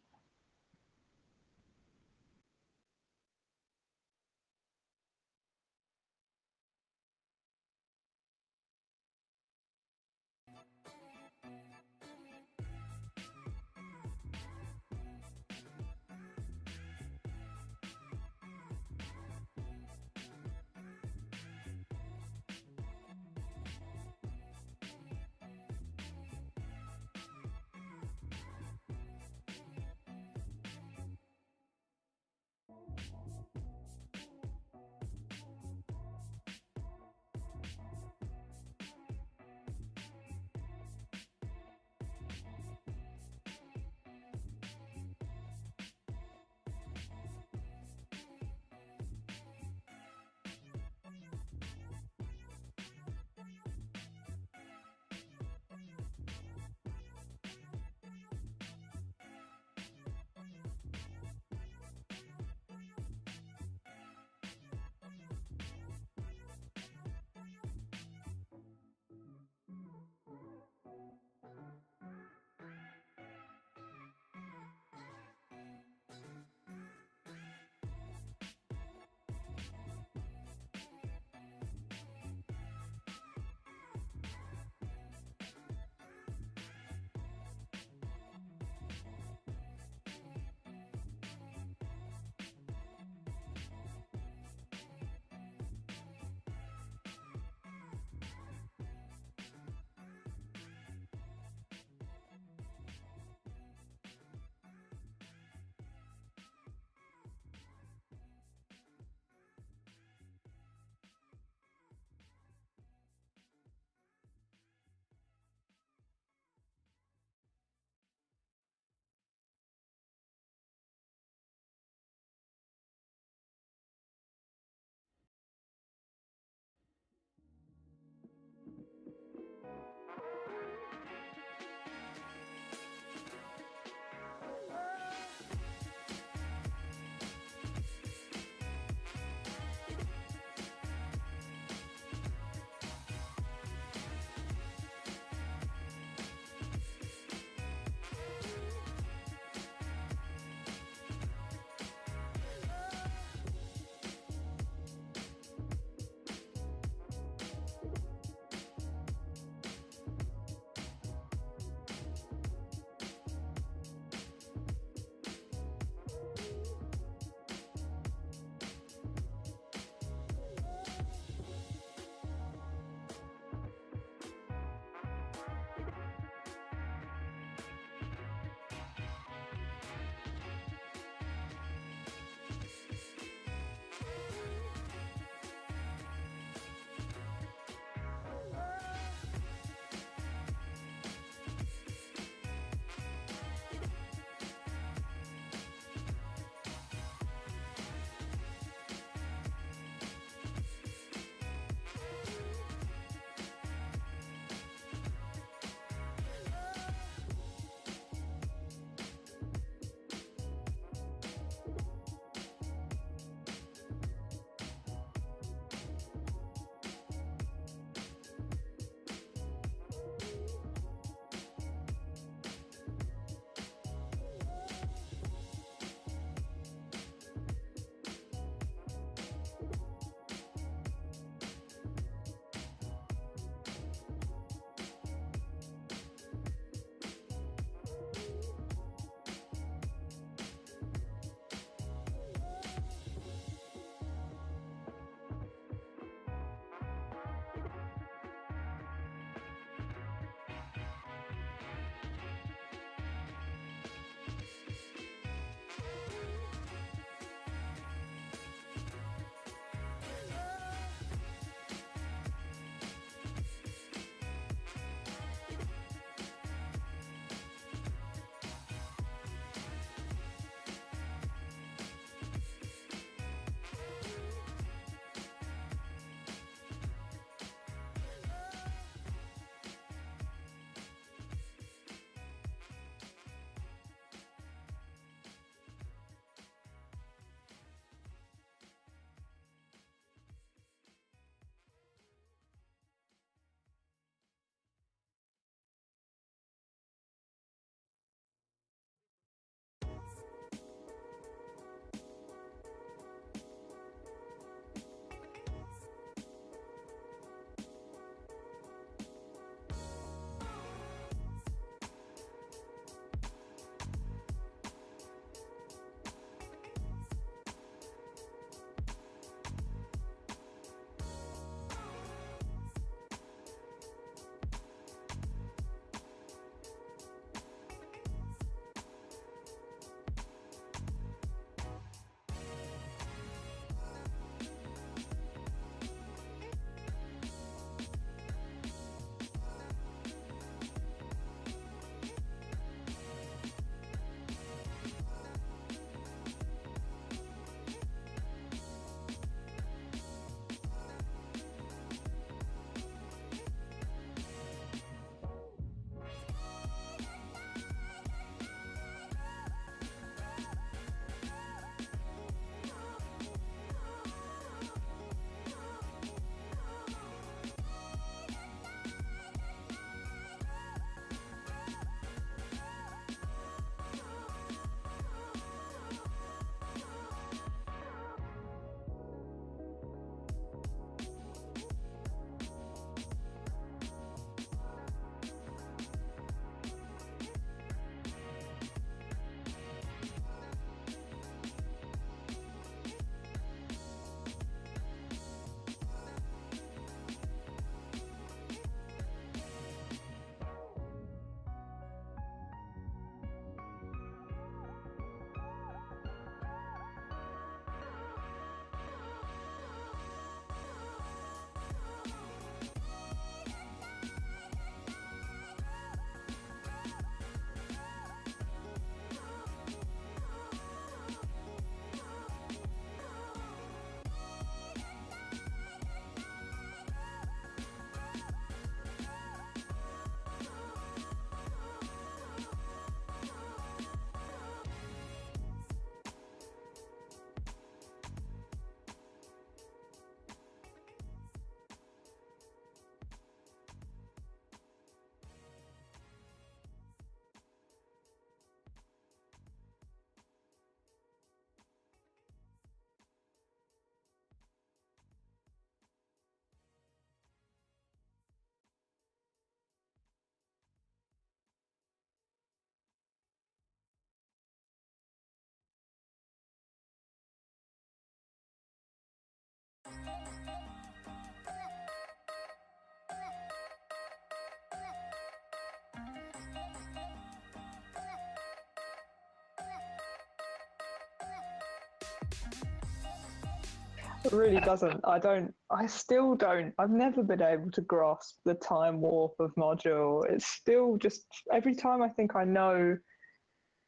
It really doesn't. I still don't. I've never been able to grasp the time warp of Module. It's still just, every time I think I know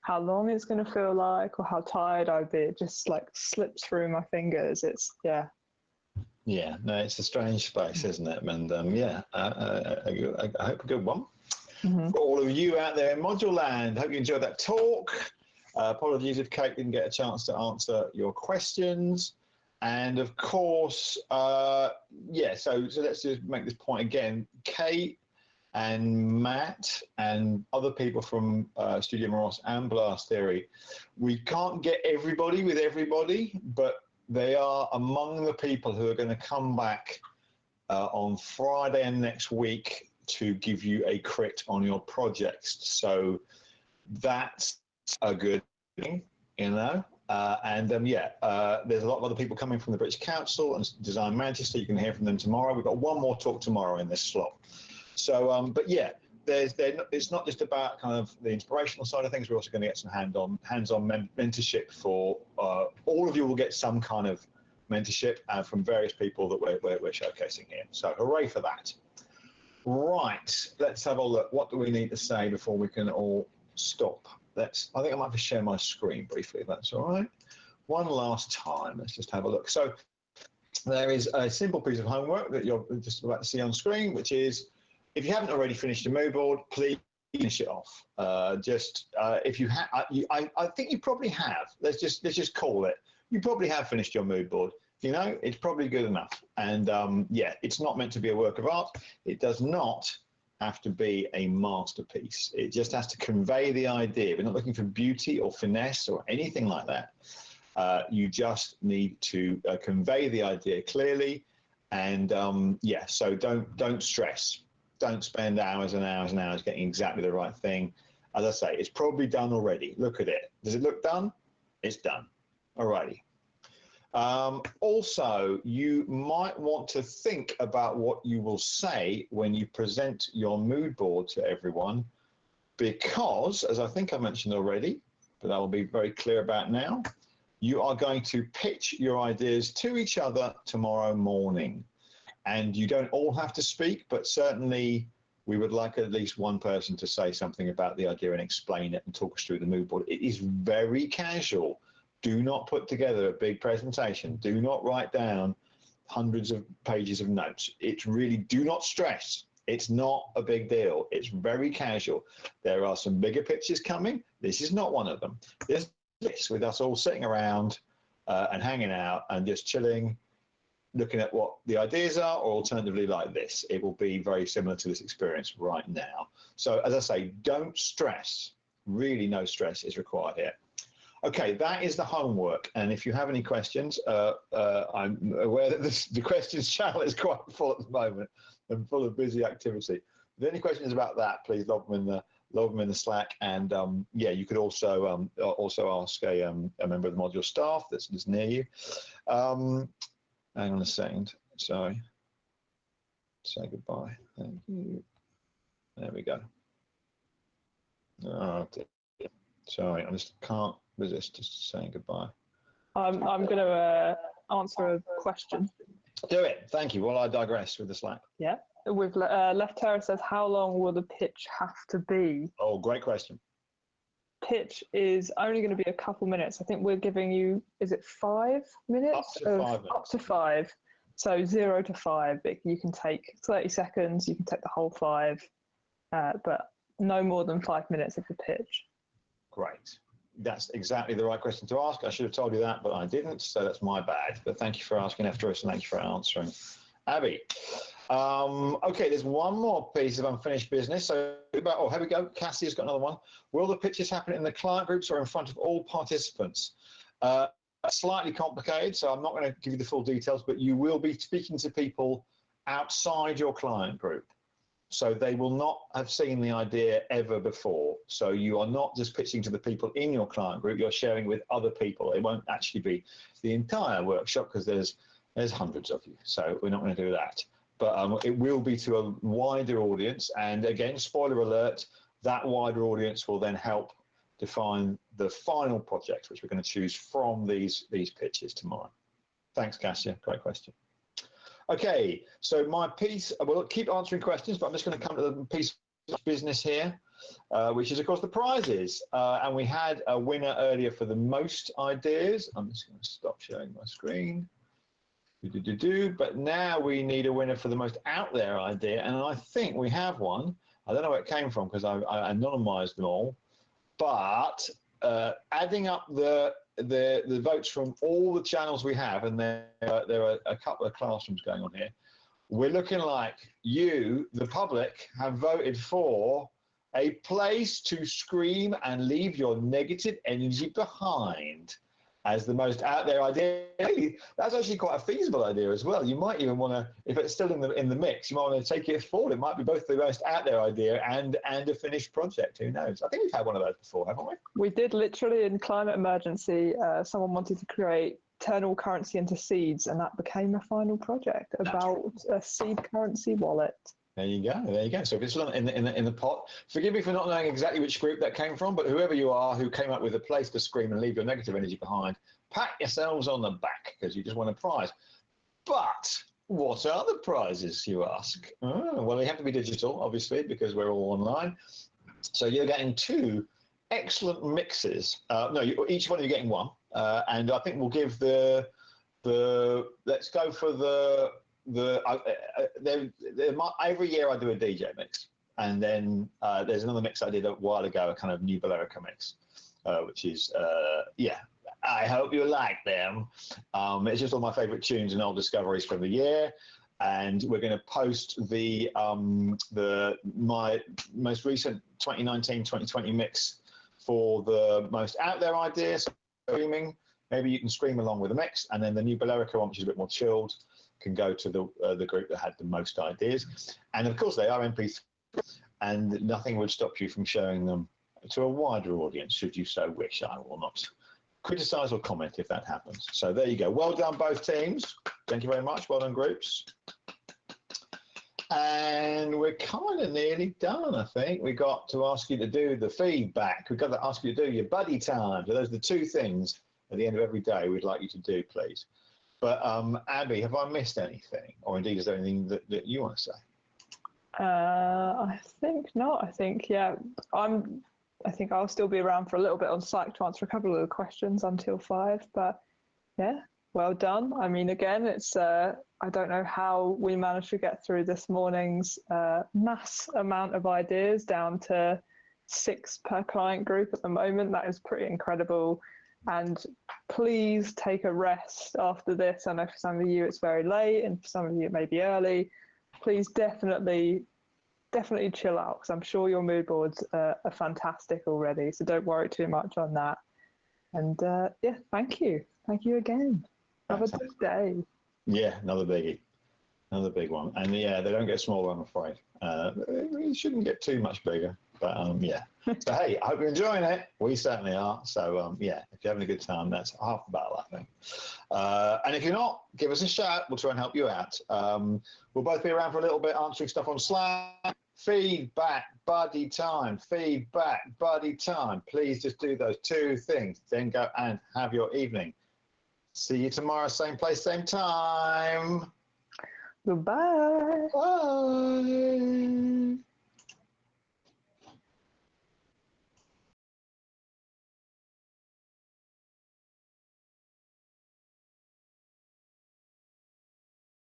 how long it's going to feel like or how tired I'll be, it just like slips through my fingers. It's, yeah. Yeah, no, it's a strange space, isn't it? And yeah, I hope a good one. Mm-hmm. For all of you out there in Module Land, hope you enjoyed that talk. Apologies if Kate didn't get a chance to answer your questions. And of course, yeah, so let's just make this point again. Kate and Matt and other people from Studio Moross and Blast Theory, we can't get everybody with everybody, but they are among the people who are going to come back on Friday and next week to give you a crit on your projects. So that's a good thing, you know. Yeah, there's a lot of other people coming from the British Council and Design Manchester. You can hear from them tomorrow. We've got one more talk tomorrow in this slot. So, but yeah, it's not just about kind of the inspirational side of things. We're also going to get some hands-on mentorship for all of you. Will get some kind of mentorship from various people that we're showcasing here. So, hooray for that! Right, let's have a look. What do we need to say before we can all stop? I think I might have to share my screen briefly, if that's all right. One last time, let's just have a look. So, there is a simple piece of homework that you're just about to see on screen, which is, if you haven't already finished your mood board, please finish it off. If you have, I think you probably have. Let's just call it. You probably have finished your mood board. You know, it's probably good enough. And yeah, it's not meant to be a work of art. It does not have to be a masterpiece. It just has to convey the idea. We're not looking for beauty or finesse or anything like that. You just need to convey the idea clearly. And yeah, so don't stress. Don't spend hours and hours and hours getting exactly the right thing. As I say, it's probably done already. Look at it. Does it look done? It's done. Alrighty. Also, you might want to think about what you will say when you present your mood board to everyone, because, as I think I mentioned already, but I will be very clear about now, you are going to pitch your ideas to each other tomorrow morning. And you don't all have to speak, but certainly we would like at least one person to say something about the idea and explain it and talk us through the mood board. It is very casual. Do not put together a big presentation. Do not write down hundreds of pages of notes. It's really, do not stress. It's not a big deal. It's very casual. There are some bigger pictures coming. This is not one of them. This with us all sitting around and hanging out and just chilling, looking at what the ideas are, or alternatively like this. It will be very similar to this experience right now. So as I say, don't stress. Really no stress is required here. Okay, that is the homework. And if you have any questions, I'm aware that the questions channel is quite full at the moment and full of busy activity. If there are any questions about that, please lob them in the Slack. And yeah, you could also ask a member of the module staff that's near you. Hang on a second. Sorry. Say goodbye. Thank you. There we go. Oh, dear. Sorry, I just can't resist just saying goodbye. I'm going to answer a question. Do it. Thank you. While I digress with the Slack. Yeah. With Left Terra says, how long will the pitch have to be? Oh, great question. Pitch is only going to be a couple minutes. I think we're giving you, is it 5 minutes? Up to 5 minutes. Up to 5. So 0 to 5. You can take 30 seconds, you can take the whole 5, but no more than 5 minutes of the pitch. Great. That's exactly the right question to ask. I should have told you that, but I didn't, so that's my bad. But thank you for asking, F-Joyce, and thank you for answering. Abby. Okay, there's one more piece of unfinished business. So, oh, here we go. Cassie's got another one. Will the pitches happen in the client groups or in front of all participants? Slightly complicated, so I'm not going to give you the full details, but you will be speaking to people outside your client group. So they will not have seen the idea ever before. So you are not just pitching to the people in your client group, you're sharing with other people. It won't actually be the entire workshop because there's hundreds of you. So we're not going to do that. But it will be to a wider audience. And again, spoiler alert, that wider audience will then help define the final project, which we're going to choose from these pitches tomorrow. Thanks, Cassia. Great question. Okay, so my piece, we'll keep answering questions, but I'm just going to come to the piece of business here, which is, of course, the prizes. And we had a winner earlier for the most ideas. I'm just going to stop sharing my screen. But now we need a winner for the most out there idea, and I think we have one. I don't know where it came from because I anonymized them all, but adding up the votes from all the channels we have, and there are a couple of classrooms going on here, we're looking like you, the public, have voted for a place to scream and leave your negative energy behind as the most out there idea. That's actually quite a feasible idea as well. You might even want to, if it's still in the mix, you might want to take it forward. It might be both the most out there idea and a finished project. Who knows? I think we've had one of those before, haven't we? We did, literally, in climate emergency. Someone wanted to create turn all currency into seeds, and that became a final project about a seed currency wallet. There you go. There you go. So if it's in the pot, forgive me for not knowing exactly which group that came from, but whoever you are who came up with a place to scream and leave your negative energy behind, pat yourselves on the back because you just won a prize. But what are the prizes, you ask? Oh, well, they have to be digital, obviously, because we're all online. So you're getting 2 excellent mixes. No, each one of you getting one, and I think we'll give let's go for every year I do a DJ mix, and then there's another mix I did a while ago, a kind of new Bellerica mix, which is I hope you like them. It's just all my favorite tunes and old discoveries from the year, and we're going to post my most recent 2019-2020 mix for the most out there ideas, screaming. Maybe you can scream along with the mix, and then the new Bellerica one, which is a bit more chilled, can go to the group that had the most ideas. And of course they are MP3, and nothing would stop you from showing them to a wider audience should you so wish. I will not criticize or comment if that happens. So there you go. Well done, both teams. Thank you very much. Well done, groups. And we're kind of nearly done, I think. We got to ask you to do the feedback. We've got to ask you to do your buddy time. So those are the 2 things at the end of every day we'd like you to do, please. But Abby, have I missed anything? Or indeed, is there anything that you want to say? I think not. I think, I think I'll still be around for a little bit on Slack to answer a couple of the questions until 5. But yeah, well done. I mean, again, it's I don't know how we managed to get through this morning's mass amount of ideas down to 6 per client group at the moment. That is pretty incredible. And please take a rest after this. I know for some of you it's very late, and for some of you it may be early. Please definitely chill out, because I'm sure your mood boards are fantastic already. So don't worry too much on that. And thank you again. Have a good day. Yeah, another biggie, another big one. And yeah, they don't get smaller, I'm afraid. They shouldn't get too much bigger. But yeah. So hey, I hope you're enjoying it. We certainly are. So yeah, if you're having a good time, that's half the battle, I think. And if you're not, give us a shout. We'll try and help you out. We'll both be around for a little bit, answering stuff on Slack. Feedback, buddy time. Feedback, buddy time. Please just do those 2 things. Then go and have your evening. See you tomorrow, same place, same time. Goodbye. Bye.